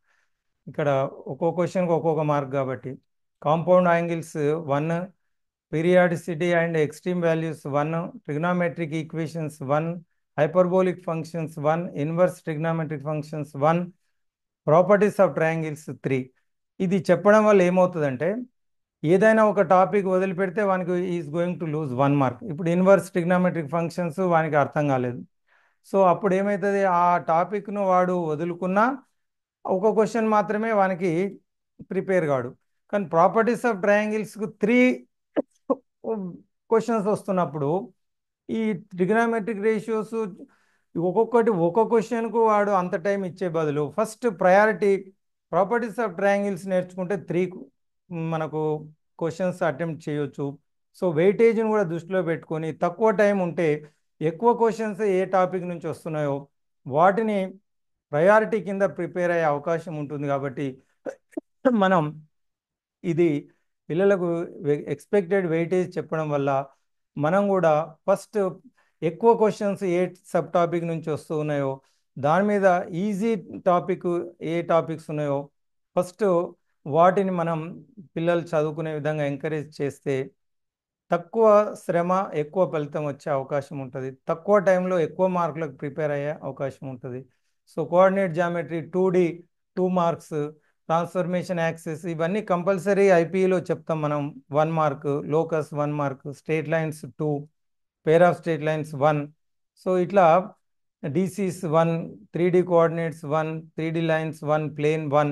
ఇక్కడ ఒక్కొక్క క్వశ్చన్కి ఒక్కొక్క మార్క్ కాబట్టి compound angles 1, periodicity and extreme values 1, trigonometric equations 1, hyperbolic functions 1, inverse trigonometric functions 1, properties of triangles 3. ఇది చెప్పడం వల్ల ఏమవుతుందంటే ఏదైనా ఒక టాపిక్ వదిలిపెడితే వానికి is going to lose 1 mark. ఇప్పుడు ఇన్వర్స్ ట్రిగ్నామెట్రిక్ ఫంక్షన్స్ వానికి అర్థం కాలేదు. సో అప్పుడు ఏమవుతుంది, ఆ టాపిక్ను వాడు వదులుకున్నా ఒక క్వశ్చన్ మాత్రమే వానికి ప్రిపేర్ కాడు. కానీ ప్రాపర్టీస్ ఆఫ్ ట్రయాంగిల్స్కు 3 క్వశ్చన్స్ వస్తున్నప్పుడు ఈ ట్రిగనామెట్రిక్ రేషియోస్ ఒక్కొక్కటి ఒక్కొక్క క్వశ్చన్కు వాడు అంత టైం ఇచ్చే బదులు first priority properties of triangles నేర్చుకుంటే 3 మనకు క్వశ్చన్స్ అటెంప్ట్ చేయొచ్చు. సో వెయిటేజ్ని కూడా దృష్టిలో పెట్టుకొని తక్కువ టైం ఉంటే ఎక్కువ క్వశ్చన్స్ ఏ టాపిక్ నుంచి వస్తున్నాయో వాటిని ప్రయారిటీ కింద ప్రిపేర్ అయ్యే అవకాశం ఉంటుంది. కాబట్టి మనం ఇది పిల్లలకు ఎక్స్పెక్టెడ్ వెయిటేజ్ చెప్పడం వల్ల మనం కూడా ఫస్ట్ ఎక్కువ క్వశ్చన్స్ ఏ సబ్ టాపిక్ నుంచి వస్తూ ఉన్నాయో దాని మీద ఈజీ టాపిక్ ఏ టాపిక్స్ ఉన్నాయో ఫస్ట్ వాటిని మనం పిల్లలు చదువుకునే విధంగా ఎంకరేజ్ చేస్తే తక్కువ శ్రమ ఎక్కువ ఫలితం వచ్చే అవకాశం ఉంటుంది. తక్కువ టైంలో ఎక్కువ మార్కులకు ప్రిపేర్ అయ్యే అవకాశం ఉంటుంది. So coordinate geometry 2D 2 marks, transformation axes ఇవన్నీ కంపల్సరీ ఐపీఈలో చెప్తాం మనం. 1 mark, locus 1 mark, straight lines 2, pair of straight lines 1. So ఇట్లా DCs 1, 3D coordinates 1, 3D lines 1, plane 1.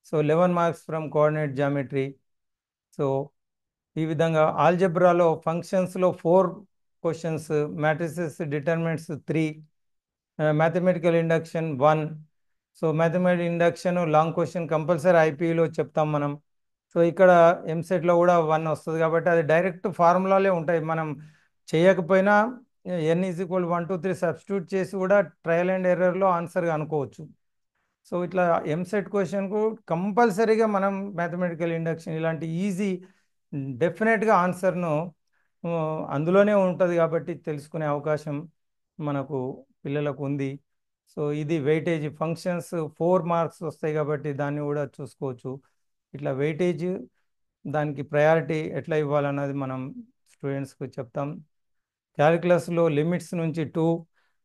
So 11 marks from coordinate geometry. So ఈ విధంగా ఆల్జెబ్రాలో ఫంక్షన్స్లో 4 questions, matrices determinants 3, mathematical induction 1. So mathematical induction long question compulsory ఐపీలో చెప్తాం మనం. So ఇక్కడ ఎంసెట్లో కూడా 1 వస్తుంది కాబట్టి అది డైరెక్ట్ ఫార్ములాలే ఉంటాయి. మనం చేయకపోయినా n = 1 2 3 సబ్స్టిట్యూట్ చేసి కూడా ట్రయల్ అండ్ ఎర్రర్లో ఆన్సర్గా అనుకోవచ్చు. సో ఇట్లా ఎంసెట్ క్వశ్చన్కు కంపల్సరీగా మనం మ్యాథమెటికల్ ఇండక్షన్ ఇలాంటి ఈజీ డెఫినెట్గా ఆన్సర్ను అందులోనే ఉంటుంది కాబట్టి తెలుసుకునే అవకాశం మనకు పిల్లలకు ఉంది. సో ఇది వెయిటేజ్ ఫంక్షన్స్ 4 మార్క్స్ వస్తాయి కాబట్టి దాన్ని కూడా చూసుకోవచ్చు. ఇట్లా వెయిటేజ్ దానికి ప్రయారిటీ ఎట్లా ఇవ్వాలన్నది మనం స్టూడెంట్స్కి చెప్తాం. క్యాలిక్యులస్లో లిమిట్స్ నుంచి 2,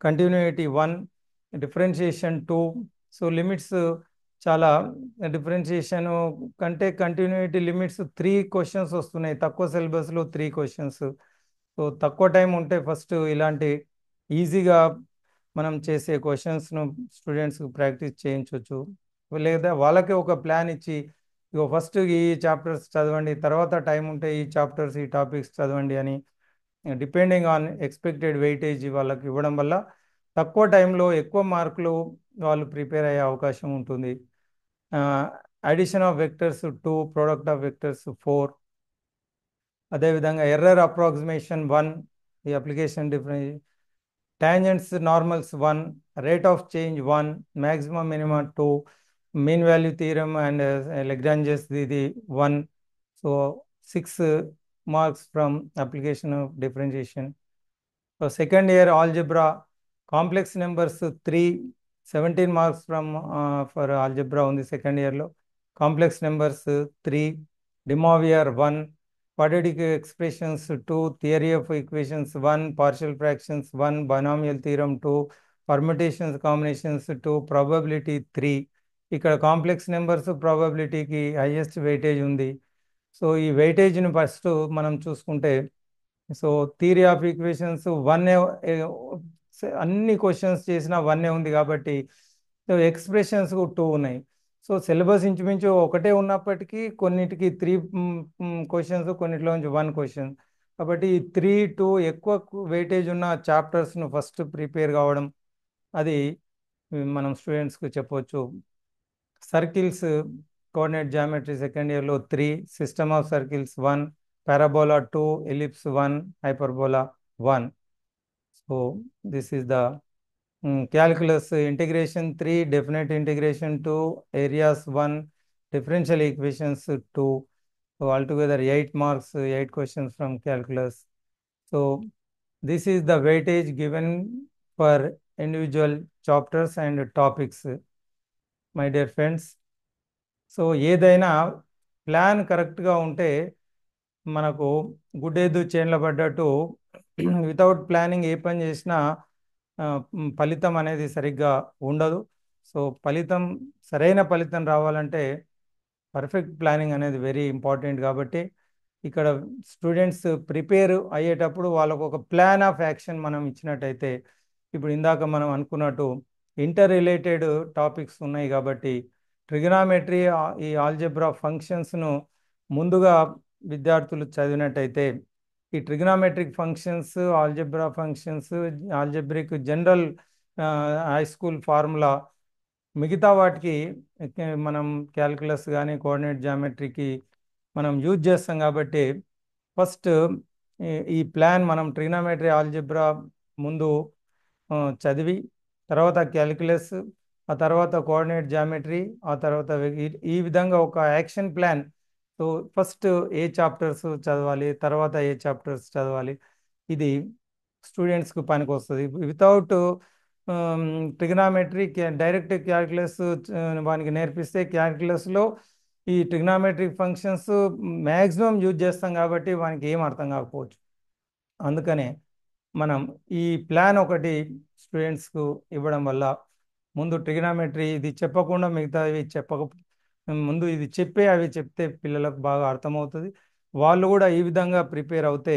కంటిన్యూటీ 1, డిఫరెన్షియేషన్ 2. సో లిమిట్స్ చాలా డిఫరెన్షియేషన్ కంటే కంటిన్యూటీ లిమిట్స్ 3 క్వశ్చన్స్ వస్తున్నాయి. తక్కువ సిలబస్లో 3 క్వశ్చన్స్. సో తక్కువ టైం ఉంటే ఫస్ట్ ఇలాంటి ఈజీగా మనం చేసే క్వశ్చన్స్ను స్టూడెంట్స్కి ప్రాక్టీస్ చేయించవచ్చు. లేదా వాళ్ళకే ఒక ప్లాన్ ఇచ్చి ఇగో ఫస్ట్ ఈ చాప్టర్స్ చదవండి, తర్వాత టైం ఉంటే ఈ చాప్టర్స్ ఈ టాపిక్స్ చదవండి అని డిపెండింగ్ ఆన్ ఎక్స్పెక్టెడ్ వెయిటేజ్ వాళ్ళకి ఇవ్వడం వల్ల తక్కువ టైంలో ఎక్కువ మార్కులు వాళ్ళు ప్రిపేర్ అయ్యే అవకాశం ఉంటుంది. Addition of vectors 2, product of vectors 4. అదేవిధంగా ఎర్రర్ అప్రాక్సిమేషన్ 1, ఈ application difference, tangents normals 1, rate of change 1, maximum minimum 2, mean value theorem and Lagrange's ఇది 1. So 6 marks from application of differentiation. So second year algebra complex numbers 3, 17 marks from for algebra ఉంది second ఇయర్లో. Complex numbers 3, De Moivre 1, quadratic expressions 2, theory of equations 1, partial fractions 1, binomial theorem 2, permutations combinations 2, probability 3. ఇక్కడ complex numbers ప్రాబబిలిటీకి highest weightage ఉంది. So ఈ వెయిటేజ్ని first మనం చూసుకుంటే, so theory of equations 1 అన్ని questions చేసిన 1 ఉంది కాబట్టి ఎక్స్ప్రెషన్స్ 2 ఉన్నాయి. సో సిలబస్ ఇంచుమించు ఒకటే ఉన్నప్పటికీ కొన్నిటికి 3 క్వశ్చన్స్, కొన్నిటిలోంచి 1 క్వశ్చన్. కాబట్టి 3, 2 ఎక్కువ వెయిటేజ్ ఉన్న చాప్టర్స్ను ఫస్ట్ ప్రిపేర్ కావడం అది మనం స్టూడెంట్స్కి చెప్పవచ్చు. సర్కిల్స్ కోఆర్డినేట్ జామెట్రీ సెకండ్ ఇయర్లో 3, system of circles 1, parabola 2, ellipse 1, hyperbola 1. So this is the calculus integration 3, definite integration 2, areas 1, differential equations 2. So altogether 8 marks, 8 questions from calculus. So this is the weightage given for individual chapters and topics, my dear friends. So ఏదైనా plan కరెక్ట్గా ఉంటే మనకు గుడ్డేదు చేన్ల పడ్డట్టు without planning ఏ పని చేసినా ఫలితం అనేది సరిగ్గా ఉండదు. సో సరైన ఫలితం రావాలంటే పర్ఫెక్ట్ ప్లానింగ్ అనేది వెరీ ఇంపార్టెంట్. కాబట్టి ఇక్కడ స్టూడెంట్స్ ప్రిపేర్ అయ్యేటప్పుడు వాళ్ళకు ఒక ప్లాన్ ఆఫ్ యాక్షన్ మనం ఇచ్చినట్టయితే, ఇప్పుడు ఇందాక మనం అనుకున్నట్టు ఇంటర్ రిలేటెడ్ టాపిక్స్ ఉన్నాయి కాబట్టి ట్రిగనామెట్రీ, ఈ ఆల్జెబ్రా ఫంక్షన్స్ను ముందుగా విద్యార్థులు చదివినట్టయితే ఈ trigonometric functions, algebra functions, algebraic general high school formula మిగతా వాటికి మనం క్యాల్కులస్ కానీ కోఆర్డినేట్ జామెట్రీకి మనం యూజ్ చేస్తాం. కాబట్టి ఫస్ట్ ఈ ప్లాన్ మనం ట్రిగనామెట్రీ, ఆల్జెబ్రా ముందు చదివి తర్వాత క్యాల్కులస్, ఆ తర్వాత కోఆర్డినేట్ జామెట్రీ, ఆ తర్వాత ఈ విధంగా ఒక యాక్షన్ ప్లాన్. సో ఫస్ట్ ఏ చాప్టర్స్ చదవాలి, తర్వాత ఏ చాప్టర్స్ చదవాలి, ఇది స్టూడెంట్స్కి పనికి వస్తుంది. వితౌట్ ట్రిగనామెట్రీ డైరెక్ట్ క్యాల్కులస్ వానికి నేర్పిస్తే క్యాల్కులస్లో ఈ ట్రిగనామెట్రిక్ ఫంక్షన్స్ మ్యాక్సిమం యూజ్ చేస్తాం కాబట్టి వానికి ఏం అర్థం కాకపోవచ్చు. అందుకనే మనం ఈ ప్లాన్ ఒకటి స్టూడెంట్స్కు ఇవ్వడం వల్ల ముందు ట్రిగనామెట్రీ ఇది చెప్పకుండా మిగతావి ముందు ఇది అవి చెప్తే పిల్లలకు బాగా అర్థమవుతుంది. వాళ్ళు కూడా ఈ విధంగా ప్రిపేర్ అవుతే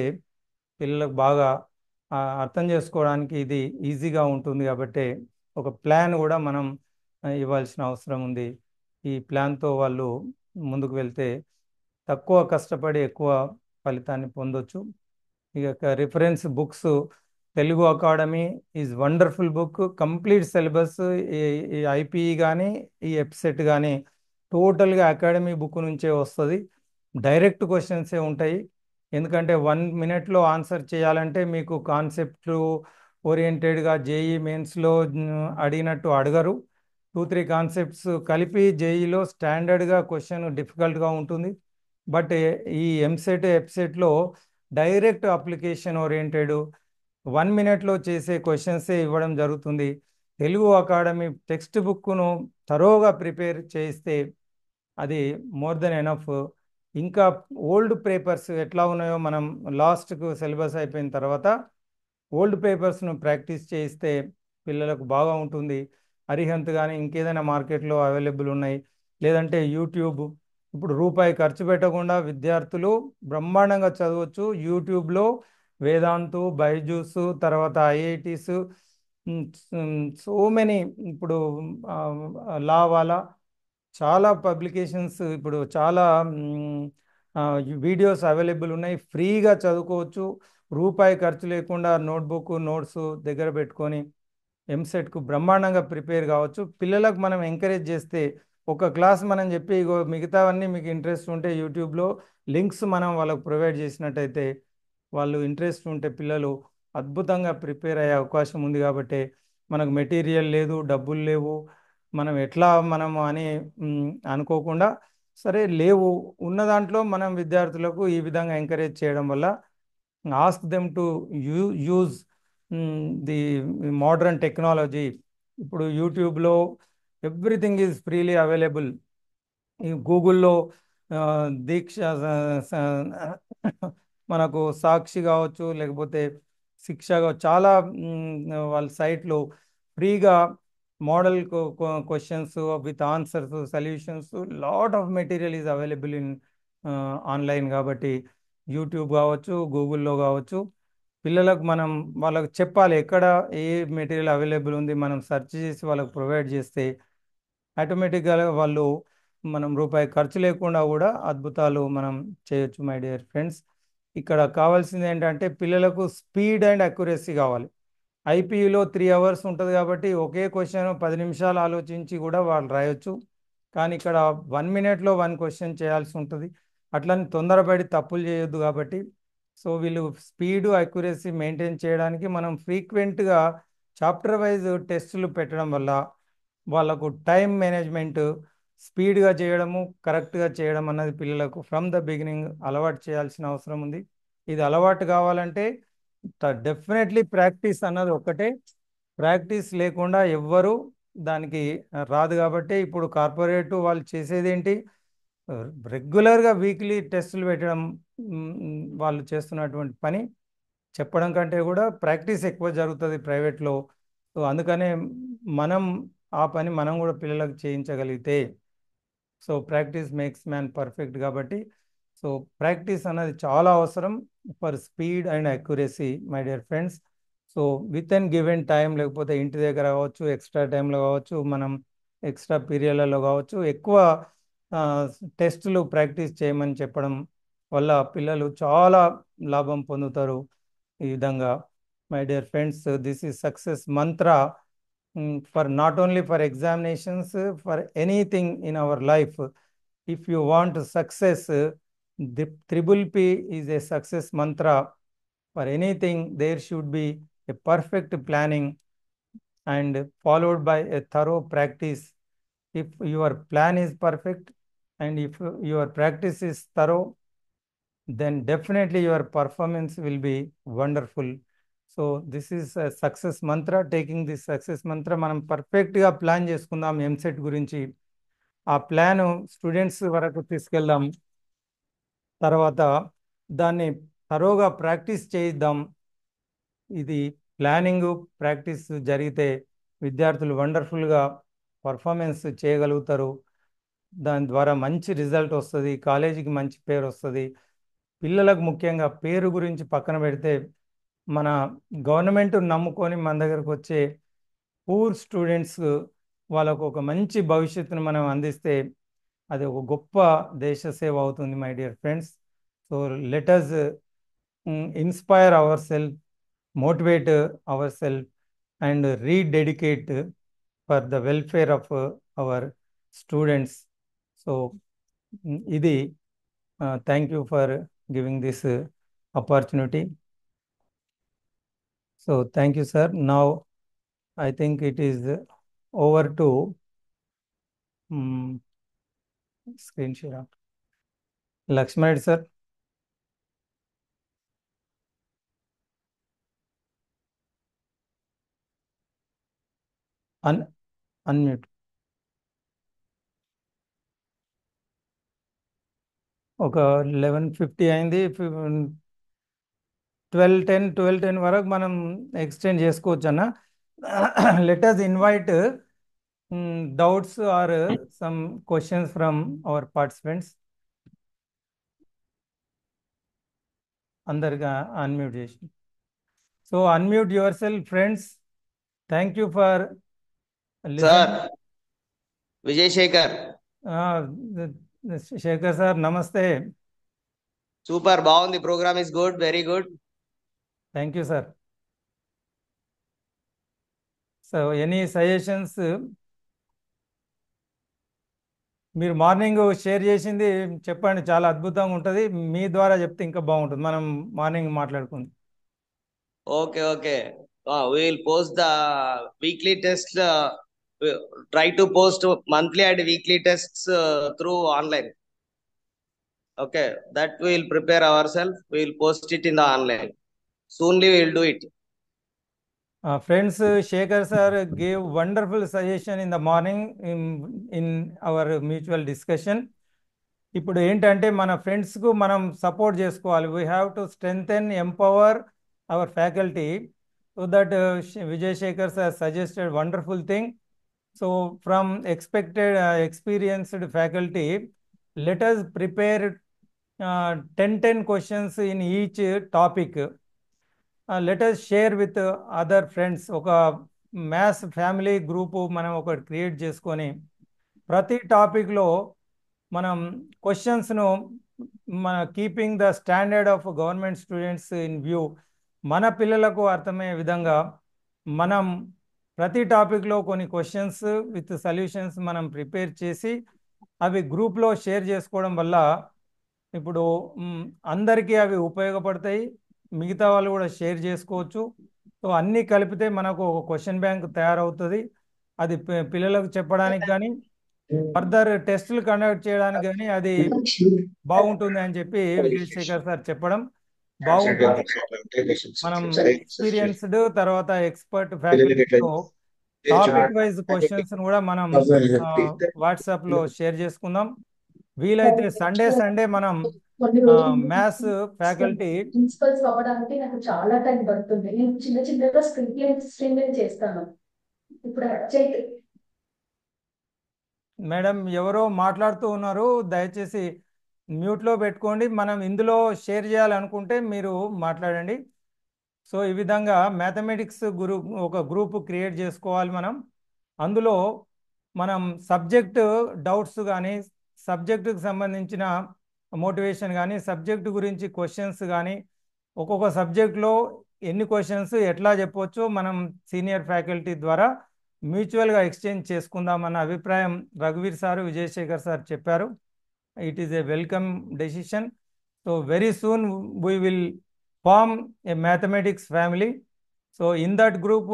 పిల్లలకు బాగా అర్థం చేసుకోవడానికి ఇది ఈజీగా ఉంటుంది. కాబట్టి ఒక ప్లాన్ కూడా మనం ఇవ్వాల్సిన అవసరం ఉంది. ఈ ప్లాన్తో వాళ్ళు ముందుకు వెళ్తే తక్కువ కష్టపడి ఎక్కువ ఫలితాన్ని పొందొచ్చు. ఇక reference books, Telugu academy is wonderful book. Complete syllabus ఈ ఐపీఈ కానీ ఈ ఎప్సెట్ కానీ టోటల్గా అకాడమీ బుక్ నుంచే వస్తుంది. డైరెక్ట్ క్వశ్చన్సే ఉంటాయి. ఎందుకంటే 1 మినిట్లో ఆన్సర్ చేయాలంటే మీకు కాన్సెప్ట్ ఓరియంటెడ్గా జేఈ మెయిన్స్లో అడిగినట్టు అడగరు. 2-3 కాన్సెప్ట్స్ కలిపి జేఈలో స్టాండర్డ్గా క్వశ్చన్ డిఫికల్ట్గా ఉంటుంది. బట్ ఈ ఎంసెట్ ఎప్సెట్లో డైరెక్ట్ అప్లికేషన్ ఓరియంటెడ్ 1 మినిట్లో చేసే క్వశ్చన్సే ఇవ్వడం జరుగుతుంది. తెలుగు అకాడమీ టెక్స్ట్ బుక్ను తరోగా ప్రిపేర్ చేస్తే అది మోర్ దెన్ ఎనఫ్. ఇంకా ఓల్డ్ పేపర్స్ ఎట్లా ఉన్నాయో మనం లాస్ట్కు సిలబస్ అయిపోయిన తర్వాత ఓల్డ్ పేపర్స్ను ప్రాక్టీస్ చేయిస్తే పిల్లలకు బాగా ఉంటుంది. అరిహంత్ కానీ ఇంకేదైనా మార్కెట్లో అవైలబుల్ ఉన్నాయి, లేదంటే యూట్యూబ్. ఇప్పుడు రూపాయి ఖర్చు పెట్టకుండా విద్యార్థులు బ్రహ్మాండంగా చదవచ్చు యూట్యూబ్లో. వేదాంతు, బైజూస్, తర్వాత ఐఐటీస్, సో మెనీ. ఇప్పుడు లావాలా చాలా పబ్లికేషన్స్, ఇప్పుడు చాలా వీడియోస్ అవైలబుల్ ఉన్నాయి. ఫ్రీగా చదువుకోవచ్చు, రూపాయి ఖర్చు లేకుండా నోట్బుక్ నోట్స్ దగ్గర పెట్టుకొని ఎంసెట్కు బ్రహ్మాండంగా ప్రిపేర్ కావచ్చు. పిల్లలకు మనం ఎంకరేజ్ చేస్తే ఒక క్లాస్ మనం చెప్పి ఇగో మిగతావన్నీ మీకు ఇంట్రెస్ట్ ఉంటే యూట్యూబ్లో లింక్స్ మనం వాళ్ళకు ప్రొవైడ్ చేసినట్టయితే వాళ్ళు ఇంట్రెస్ట్ ఉంటే పిల్లలు అద్భుతంగా ప్రిపేర్ అయ్యే అవకాశం ఉంది. కాబట్టి మనకు మెటీరియల్ లేదు, డబ్బులు లేవు, మనం ఎట్లా మనము అని అనుకోకుండా, సరే లేవు ఉన్న దాంట్లో మనం విద్యార్థులకు ఈ విధంగా ఎంకరేజ్ చేయడం వల్ల ask them to use the modern technology. ఇప్పుడు యూట్యూబ్లో ఎవ్రీథింగ్ ఈజ్ ఫ్రీలీ అవైలబుల్. ఈ గూగుల్లో దీక్ష మనకు సాక్షి కావచ్చు, లేకపోతే శిక్ష కావచ్చు, చాలా వాళ్ళ సైట్లో ఫ్రీగా model questions with answers, solutions, lot of material is available in online. కాబట్టి యూట్యూబ్ కావచ్చు, గూగుల్లో కావచ్చు, పిల్లలకు మనం వాళ్ళకు చెప్పాలి ఎక్కడ ఏ మెటీరియల్ అవైలబుల్ ఉంది. మనం సెర్చ్ చేసి వాళ్ళకు ప్రొవైడ్ చేస్తే ఆటోమేటిక్గా వాళ్ళు మనం రూపాయి ఖర్చు లేకుండా కూడా అద్భుతాలు మనం చేయొచ్చు. మై డియర్ ఫ్రెండ్స్, ఇక్కడ కావాల్సింది ఏంటంటే పిల్లలకు స్పీడ్ అండ్ అక్యురసీ కావాలి. ఐపీఈలో 3 అవర్స్ ఉంటుంది కాబట్టి ఒకే క్వశ్చన్ 10 నిమిషాలు ఆలోచించి కూడా వాళ్ళు రాయొచ్చు. కానీ ఇక్కడ 1 మినిట్లో 1 క్వశ్చన్ చేయాల్సి ఉంటుంది. అట్లని తొందరపడి తప్పులు చేయొద్దు. కాబట్టి సో వీళ్ళు స్పీడు అక్యురసీ మెయింటైన్ చేయడానికి మనం ఫ్రీక్వెంట్గా చాప్టర్ వైజ్ టెస్టులు పెట్టడం వల్ల వాళ్ళకు టైం మేనేజ్మెంట్ స్పీడ్గా చేయడము, కరెక్ట్గా చేయడం అన్నది పిల్లలకు ఫ్రమ్ ద బిగినింగ్ అలవాటు చేయాల్సిన అవసరం ఉంది. ఇది అలవాటు కావాలంటే డెఫినెట్లీ ప్రాక్టీస్ అన్నది ఒక్కటే. ప్రాక్టీస్ లేకుండా ఎవ్వరు దానికి రాదు. కాబట్టి ఇప్పుడు కార్పొరేట్ వాళ్ళు చేసేది ఏంటి, రెగ్యులర్గా వీక్లీ టెస్టులు పెట్టడం వాళ్ళు చేస్తున్నటువంటి పని. చెప్పడం కంటే కూడా ప్రాక్టీస్ ఎక్కువ జరుగుతుంది ప్రైవేట్లో. సో అందుకనే మనం ఆ పని మనం కూడా పిల్లలకు చేయించగలిగితే, so practice makes man perfect. కాబట్టి సో ప్రాక్టీస్ అన్నది చాలా అవసరం for speed and accuracy, my dear friends. So with and given time, లేకపోతే ఇంటి దగ్గర కావచ్చు, ఎక్స్ట్రా టైంలో కావచ్చు, మనం ఎక్స్ట్రా పీరియడ్లలో కావచ్చు, ఎక్కువ టెస్టులు ప్రాక్టీస్ చేయమని చెప్పడం వల్ల పిల్లలు చాలా లాభం పొందుతారు. ఈ విధంగా my dear friends, this is success mantra for not only for examinations, for anything in our life. If you want success, the triple P is a success mantra. For anything, there should be a perfect planning and followed by a thorough practice. If your plan is perfect and if your practice is thorough, then definitely your performance will be wonderful. So this is a success mantra. Taking this success mantra, మనం పర్ఫెక్ట్గా plan చేసుకుందాం ఎంసెట్ గురించి. ఆ plan students వరకు తీసుకెళ్దాం. తర్వాత దాన్ని తరోగా practice చేయిద్దాం. ఇది ప్లానింగ్ ప్రాక్టీస్ జరిగితే విద్యార్థులు వండర్ఫుల్గా పర్ఫార్మెన్స్ చేయగలుగుతారు. దాని ద్వారా మంచి రిజల్ట్ వస్తుంది, కాలేజీకి మంచి పేరు వస్తుంది. పిల్లలకు ముఖ్యంగా పేరు గురించి పక్కన పెడితే, మన గవర్నమెంట్ నమ్ముకొని మన దగ్గరకు వచ్చే పూర్ స్టూడెంట్స్ వాళ్ళకు ఒక మంచి భవిష్యత్తును మనం అందిస్తే అది ఒక గొప్ప దేశ సేవ అవుతుంది my dear friends. So let us inspire our self, motivate our self and rededicate for the welfare of our students. So ఇది thank you for giving this opportunity. So thank you, sir. Now I think it is over to screen share. Lakshman, sir. Un Unmute. ఒక 11:50 అయింది. 12:10 వరకు మనం extend చేసుకోవచ్చు అన్న. Let us invite doubts or some questions from our participants. అందరిగా unmute చేసి. So unmute your self friends. Thank you for sir listen. Vijay Shekhar. Shekhar sir నమస్తే. Super, బాగుంది. Program is good, very good. Thank you sir. So any suggestions? మీరు morning share చేసింది చెప్పండి, చాలా అద్భుతంగా ఉంటుంది. మీ ద్వారా చెప్తే ఇంకా బాగుంటుంది, మనం మార్నింగ్ మాట్లాడుకుందాం. Okay okay, will post the weekly test. Try to post monthly and weekly tests through online. Okay, that we'll prepare ourselves. We'll post it in the online. Soonly we'll do it. Friends, Shekhar sir gave wonderful suggestion in the morning in our mutual discussion. ఇప్పుడు ఏంటంటే మన ఫ్రెండ్స్కు మనం support చేసుకోవాలి. We have to strengthen, empower our faculty. So that Vijay Shekar sir suggested wonderful thing. So from expected experienced faculty, let us prepare 10 questions in each topic. Let us share with other friends. ఒక maths family group మనం ఒకటి create చేసుకొని ప్రతి టాపిక్లో మనం క్వశ్చన్స్ను మన keeping the standard of government students in view, మన పిల్లలకు అర్థమయ్యే విధంగా మనం ప్రతి టాపిక్లో కొన్ని క్వశ్చన్స్ విత్ సొల్యూషన్స్ మనం ప్రిపేర్ చేసి అవి గ్రూప్లో షేర్ చేసుకోవడం వల్ల ఇప్పుడు అందరికీ అవి ఉపయోగపడతాయి. మిగతా వాళ్ళు కూడా షేర్ చేసుకోవచ్చు. సో అన్నీ కలిపితే మనకు ఒక క్వశ్చన్ బ్యాంక్ తయారవుతుంది. అది పిల్లలకు చెప్పడానికి కానీ ఫర్దర్ టెస్టులు కండక్ట్ చేయడానికి కానీ అది బాగుంటుంది అని చెప్పి విజయ్ శేఖర్ సార్ చెప్పడం బాగుంటుంది. మనం ఎక్స్పీరియన్స్డ్ తర్వాత ఎక్స్పర్ట్ ఫ్యాకల్టీతో టాపిక్ వైజ్ క్వశ్చన్స్ కూడా మనం వాట్సాప్లో షేర్ చేసుకుందాం. వీలైతే సండే మనం మ్యాథ్స్ ఫ్యాకల్టీ ప్రిన్సిపల్స్ అవ్వడానికి నాకు చాలా టైం పడుతుంది. నేను చిన్నగా స్ట్రీమ్ చేస్తాను. ఇప్పుడు మేడం ఎవరో మాట్లాడుతూ ఉన్నారు, దయచేసి మ్యూట్లో పెట్టుకోండి. మనం ఇందులో షేర్ చేయాలనుకుంటే మీరు మాట్లాడండి. సో ఈ విధంగా మ్యాథమెటిక్స్ ఒక గ్రూప్ క్రియేట్ చేసుకోవాలి మనం. అందులో మనం సబ్జెక్టు డౌట్స్ కానీ, సబ్జెక్టుకు సంబంధించిన మోటివేషన్ కానీ, సబ్జెక్టు గురించి క్వశ్చన్స్ కానీ, ఒక్కొక్క సబ్జెక్ట్లో ఎన్ని క్వశ్చన్స్ ఎట్లా చెప్పవచ్చో మనం సీనియర్ ఫ్యాకల్టీ ద్వారా మ్యూచువల్గా ఎక్స్చేంజ్ చేసుకుందామన్న అభిప్రాయం రఘువీర్ సారు, విజయశేఖర్ సార్ చెప్పారు. It is a welcome decision. So very soon we will form a mathematics family. So in that group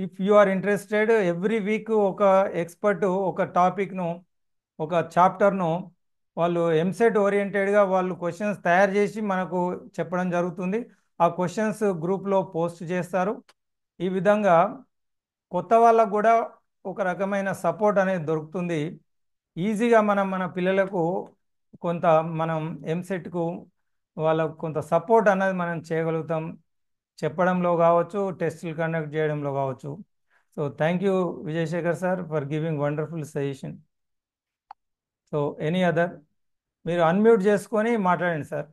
if you are interested, every week ఒక ఎక్స్పర్ట్ ఒక టాపిక్ను, ఒక చాప్టర్ను వాళ్ళు ఎంసెట్ ఓరియంటెడ్గా వాళ్ళు క్వశ్చన్స్ తయారు చేసి మనకు చెప్పడం జరుగుతుంది. ఆ క్వశ్చన్స్ గ్రూప్లో పోస్ట్ చేస్తారు. ఈ విధంగా కొత్త వాళ్ళకు కూడా ఒక రకమైన సపోర్ట్ అనేది దొరుకుతుంది. ఈజీగా మన పిల్లలకు కొంత మనం ఎంసెట్కు వాళ్ళకు కొంత సపోర్ట్ అనేది మనం చేయగలుగుతాం, చెప్పడంలో కావచ్చు, టెస్టులు కండక్ట్ చేయడంలో కావచ్చు. So thank you Vijayasekhar sir for giving wonderful suggestion. So any other? మీరు అన్మ్యూట్ చేసుకొని మాట్లాడండి సార్.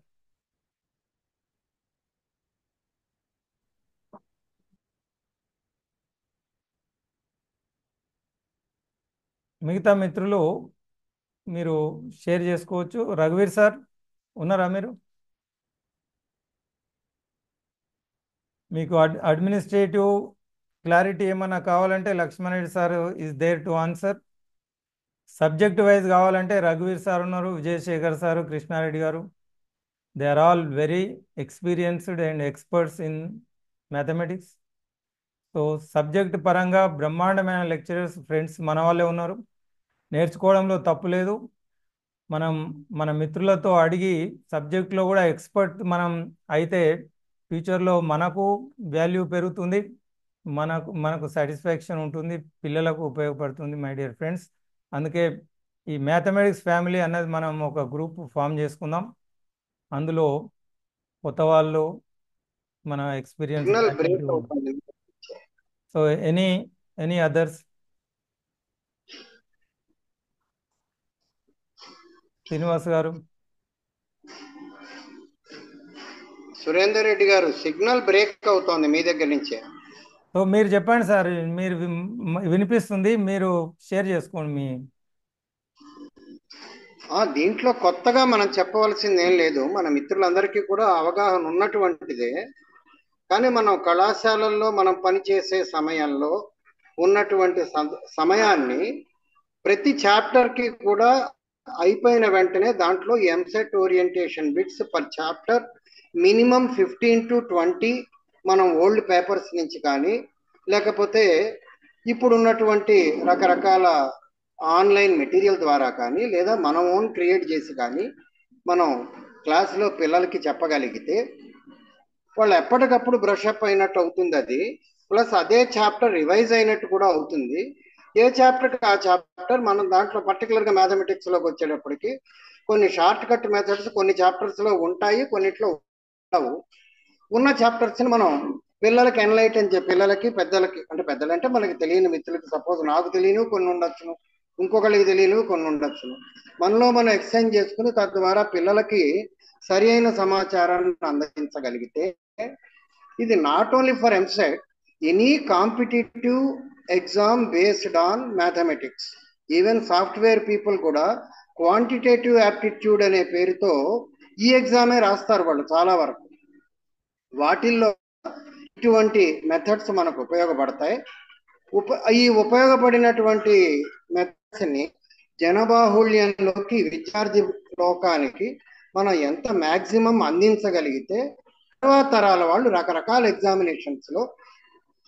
మిగతా మిత్రులు మీరు షేర్ చేసుకోవచ్చు. రఘువీర్ సార్ ఉన్నారా మీరు? మీకు అడ్మినిస్ట్రేటివ్ క్లారిటీ ఏమన్నా కావాలంటే Lakshman Reddy sir is there to answer. Subject wise కావాలంటే రఘువీర్ సార్ ఉన్నారు, విజయశేఖర్ సారు, కృష్ణారెడ్డి గారు. They are all very experienced and experts in mathematics. So subject పరంగా బ్రహ్మాండమైన లెక్చరర్స్ ఫ్రెండ్స్ మన వాళ్ళే ఉన్నారు. నేర్చుకోవడంలో తప్పు లేదు. మన మిత్రులతో అడిగి సబ్జెక్ట్లో కూడా ఎక్స్పర్ట్ మనం అయితే ఫ్యూచర్లో మనకు వాల్యూ పెరుగుతుంది, మనకు సాటిస్ఫాక్షన్ ఉంటుంది, పిల్లలకు ఉపయోగపడుతుంది మై డియర్ ఫ్రెండ్స్. అందుకే ఈ మ్యాథమెటిక్స్ ఫ్యామిలీ అన్నది మనం ఒక గ్రూప్ ఫామ్ చేసుకుందాం. అందులో కొత్త వాళ్ళు మన experience. So any others? Srinivas గారు. సురేందర్ రెడ్డి గారు, సిగ్నల్ బ్రేక్ అవుతోంది మీ దగ్గర నుంచే. సో మీరు చెప్పండి సార్, మీరు వినిపిస్తుంది, మీరు షేర్ చేసుకోండి మీ. దీంట్లో కొత్తగా మనం చెప్పవలసింది ఏం లేదు, మన మిత్రులందరికీ కూడా అవగాహన ఉన్నటువంటిదే. కానీ మనం కళాశాలల్లో మనం పనిచేసే సమయంలో ఉన్నటువంటి సమయాన్ని ప్రతి చాప్టర్కి కూడా అయిపోయిన వెంటనే దాంట్లో EAMCET orientation bits per chapter minimum 15 to 20 మనం ఓల్డ్ పేపర్స్ నుంచి కానీ లేకపోతే ఇప్పుడు ఉన్నటువంటి రకరకాల ఆన్లైన్ మెటీరియల్ ద్వారా కానీ లేదా మనం ఓన్ క్రియేట్ చేసి కానీ మనం క్లాస్లో పిల్లలకి చెప్పగలిగితే వాళ్ళు ఎప్పటికప్పుడు బ్రషప్ అయినట్టు అవుతుంది. అది ప్లస్ అదే చాప్టర్ రివైజ్ అయినట్టు కూడా అవుతుంది. ఏ చాప్టర్కి ఆ చాప్టర్ మనం దాంట్లో పర్టికులర్గా మ్యాథమెటిక్స్లోకి వచ్చేటప్పటికి కొన్ని షార్ట్ కట్ మెథడ్స్ కొన్ని చాప్టర్స్లో ఉంటాయి, కొన్నిట్లో ఉండవు. ఉన్న చాప్టర్స్ని మనం పిల్లలకి ఎన్లైటన్ పిల్లలకి పెద్దలకి, అంటే పెద్దలంటే మనకి తెలియని మిత్రులకి, సపోజ్ నాకు తెలియనివి కొన్ని ఉండొచ్చును, ఇంకొకరికి తెలియనివి కొన్ని ఉండొచ్చును, మనలో మనం ఎక్స్చేంజ్ చేసుకుని తద్వారా పిల్లలకి సరి అయిన సమాచారాన్ని అందించగలిగితే ఇది not only for EAMCET, any competitive exam based on mathematics, even software people కూడా క్వాంటిటేటివ్ యాప్టిట్యూడ్ అనే పేరుతో ఈ ఎగ్జామే రాస్తారు వాళ్ళు చాలా వరకు. వాటిల్లో ఇటువంటి మెథడ్స్ మనకు ఉపయోగపడతాయి. ఈ ఉపయోగపడినటువంటి మెథడ్స్ని జనబాహుళ్యంలోకి విద్యార్థి లోకానికి మనం ఎంత మ్యాక్సిమం అందించగలిగితే తర్వాత తరాల వాళ్ళు రకరకాల ఎగ్జామినేషన్స్లో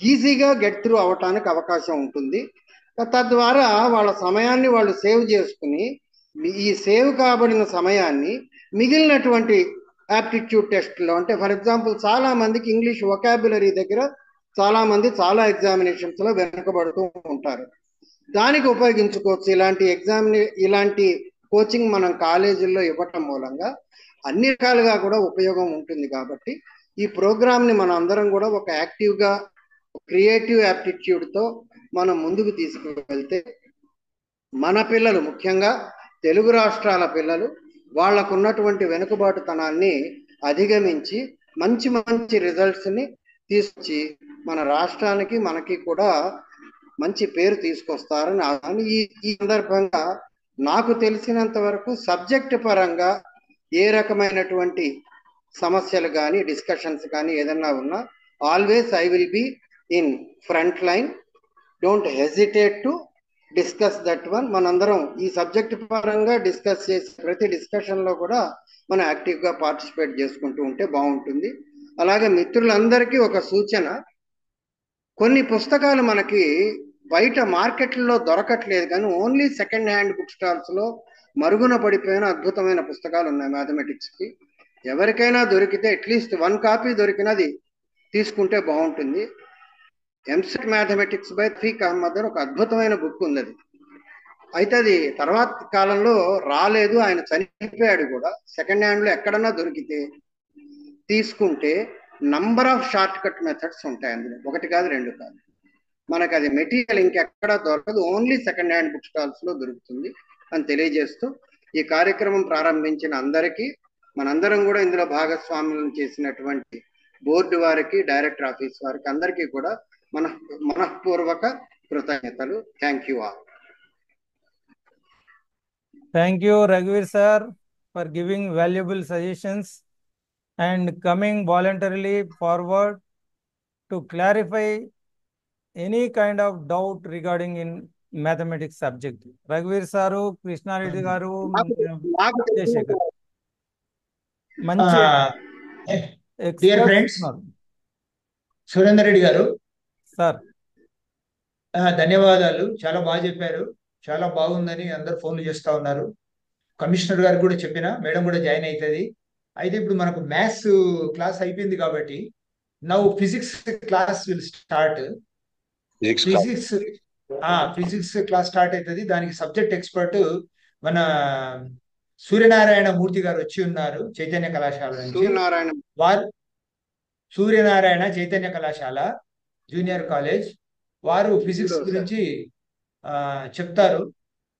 ఈజీగా గెట్ త్రూ అవటానికి అవకాశం ఉంటుంది. తద్వారా వాళ్ళ సమయాన్ని వాళ్ళు సేవ్ చేసుకుని ఈ సేవ్ కాబడిన సమయాన్ని మిగిలినటువంటి యాప్టిట్యూడ్ టెస్ట్లో, అంటే ఫర్ ఎగ్జాంపుల్ చాలా మందికి ఇంగ్లీష్ వొకాబులరీ దగ్గర చాలా మంది చాలా ఎగ్జామినేషన్స్లో వెనుకబడుతూ ఉంటారు, దానికి ఉపయోగించుకోవచ్చు. ఇలాంటి కోచింగ్ మనం కాలేజీల్లో ఇవ్వటం మూలంగా అన్ని రకాలుగా కూడా ఉపయోగం ఉంటుంది. కాబట్టి ఈ ప్రోగ్రామ్ని మనం అందరం కూడా ఒక యాక్టివ్గా క్రియేటివ్ యాప్టిట్యూడ్తో మనం ముందుకు తీసుకువెళ్తే మన పిల్లలు, ముఖ్యంగా తెలుగు రాష్ట్రాల పిల్లలు, వాళ్లకు ఉన్నటువంటి వెనుకబాటుతనాన్ని అధిగమించి మంచి మంచి రిజల్ట్స్ని తీసుకొచ్చి మన రాష్ట్రానికి మనకి కూడా మంచి పేరు తీసుకొస్తారని ఈ సందర్భంగా నాకు తెలిసినంత వరకు సబ్జెక్ట్ పరంగా ఏ రకమైనటువంటి సమస్యలు కానీ డిస్కషన్స్ కానీ ఏదన్నా ఉన్నా always I will be in front line. Don't hesitate to discuss that one. మనందరం ఈ సబ్జెక్ట్ పరంగా డిస్కస్ చేసి ప్రతి డిస్కషన్లో కూడా మనం యాక్టివ్గా పార్టిసిపేట్ చేసుకుంటూ ఉంటే బాగుంటుంది. అలాగే మిత్రులందరికీ ఒక సూచన, కొన్ని పుస్తకాలు మనకి బయట మార్కెట్లో దొరకట్లేదు కానీ ఓన్లీ సెకండ్ హ్యాండ్ బుక్ స్టాల్స్లో మరుగున పడిపోయిన అద్భుతమైన పుస్తకాలు ఉన్నాయి మ్యాథమెటిక్స్కి. ఎవరికైనా దొరికితే అట్లీస్ట్ 1 కాపీ దొరికినది తీసుకుంటే బాగుంటుంది. ఎంసెట్ మ్యాథమెటిక్స్ బై తఫీక్ అహ్మద్ అని ఒక అద్భుతమైన బుక్ ఉంది. అది అయితే అది తర్వాత కాలంలో రాలేదు, ఆయన చనిపోయాడు కూడా. సెకండ్ హ్యాండ్లో ఎక్కడన్నా దొరికితే తీసుకుంటే number of short cut methods ఉంటాయి అందులో, 1 కాదు 2 కాదు. మనకు అది మెటీరియల్ ఇంకెక్కడా దొరకదు, ఓన్లీ సెకండ్ హ్యాండ్ బుక్ స్టాల్స్లో దొరుకుతుంది అని తెలియజేస్తూ ఈ కార్యక్రమం ప్రారంభించిన అందరికీ, మనందరం కూడా ఇందులో భాగస్వామ్యం చేసినటువంటి బోర్డు వారికి, డైరెక్టర్ ఆఫీస్ వారికి అందరికీ కూడా మనఃపూర్వక కృతజ్ఞతలు. Thank you all. Thank you, Raghuveer sir, for giving valuable suggestions and coming voluntarily forward to clarify any kind of doubt regarding in mathematics subject. Raghuveer saru, Krishna Reddy garu, నాకు Jayashekhar. తెలిసిన మంచి dear experts friends, ఉన్నారు సురేందర్ రెడ్డి గారు sir. ధన్యవాదాలు. చాలా బాగా చెప్పారు. చాలా బాగుందని అందరు ఫోన్లు చేస్తా ఉన్నారు. కమిషనర్ గారు కూడా చెప్పిన, మేడం కూడా జాయిన్ అవుతుంది. అయితే ఇప్పుడు మనకు మ్యాథ్స్ క్లాస్ అయిపోయింది కాబట్టి now physics class will start. Physics class start అవుతుంది. దానికి సబ్జెక్ట్ ఎక్స్పర్ట్ మన సూర్యనారాయణ మూర్తి గారు వచ్చి ఉన్నారు, చైతన్య కళాశాల నుంచి. వారు సూర్యనారాయణ చైతన్య కళాశాల జూనియర్ కాలేజ్, వారు ఫిజిక్స్ గురించి చెప్తారు.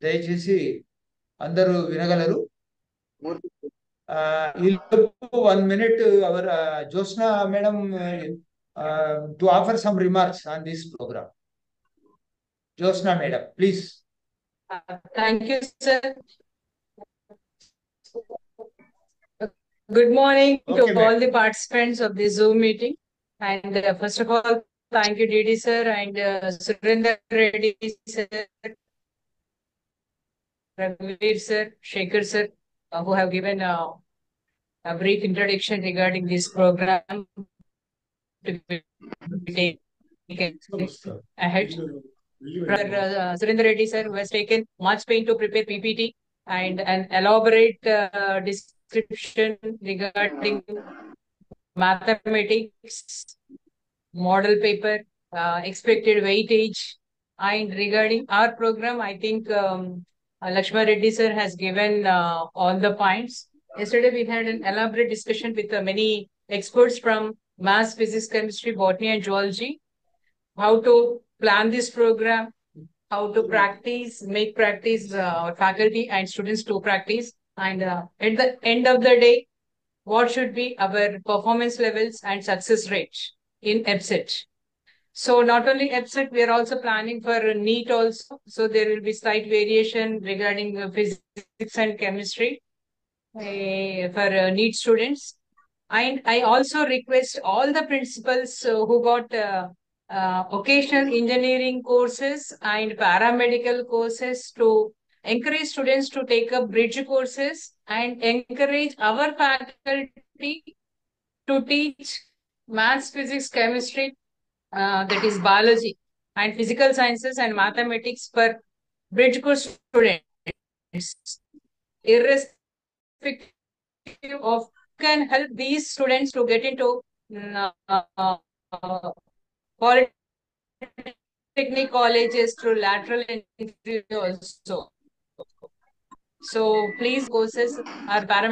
దయచేసి అందరూ వినగలరు. ఈ 1 minute our Jyotsna madam to offer some remarks on this program. Jyotsna madam, please. Thank you, sir. Good morning to all the participants of the Zoom meeting. And first of all, thank you, DD sir and Surinder Reddy sir, Raghuveer sir, Shekhar sir, who have given a brief introduction regarding this program to be taken ahead. Surinder Reddy sir, who has taken much pain to prepare PPT and an elaborate description regarding mathematics, model paper, expected weightage, and regarding our program, I think Lakshma Reddy sir has given all the points. Yesterday we had an elaborate discussion with many experts from maths, physics, chemistry, botany, and zoology. How to plan this program, how to practice, make practice faculty and students to practice, and at the end of the day, what should be our performance levels and success rate in EBSET. So not only EBSET, we are also planning for NEET also. So there will be slight variation regarding physics and chemistry for NEET students. And I also request all the principals who got occasional engineering courses and paramedical courses to encourage students to take up bridge courses and encourage our faculty to teach maths, physics, chemistry, that is biology, and physical sciences and mathematics for bridge course students, irrespective of can help these students to get into polytechnic colleges through lateral entry also. So please, courses are paramedical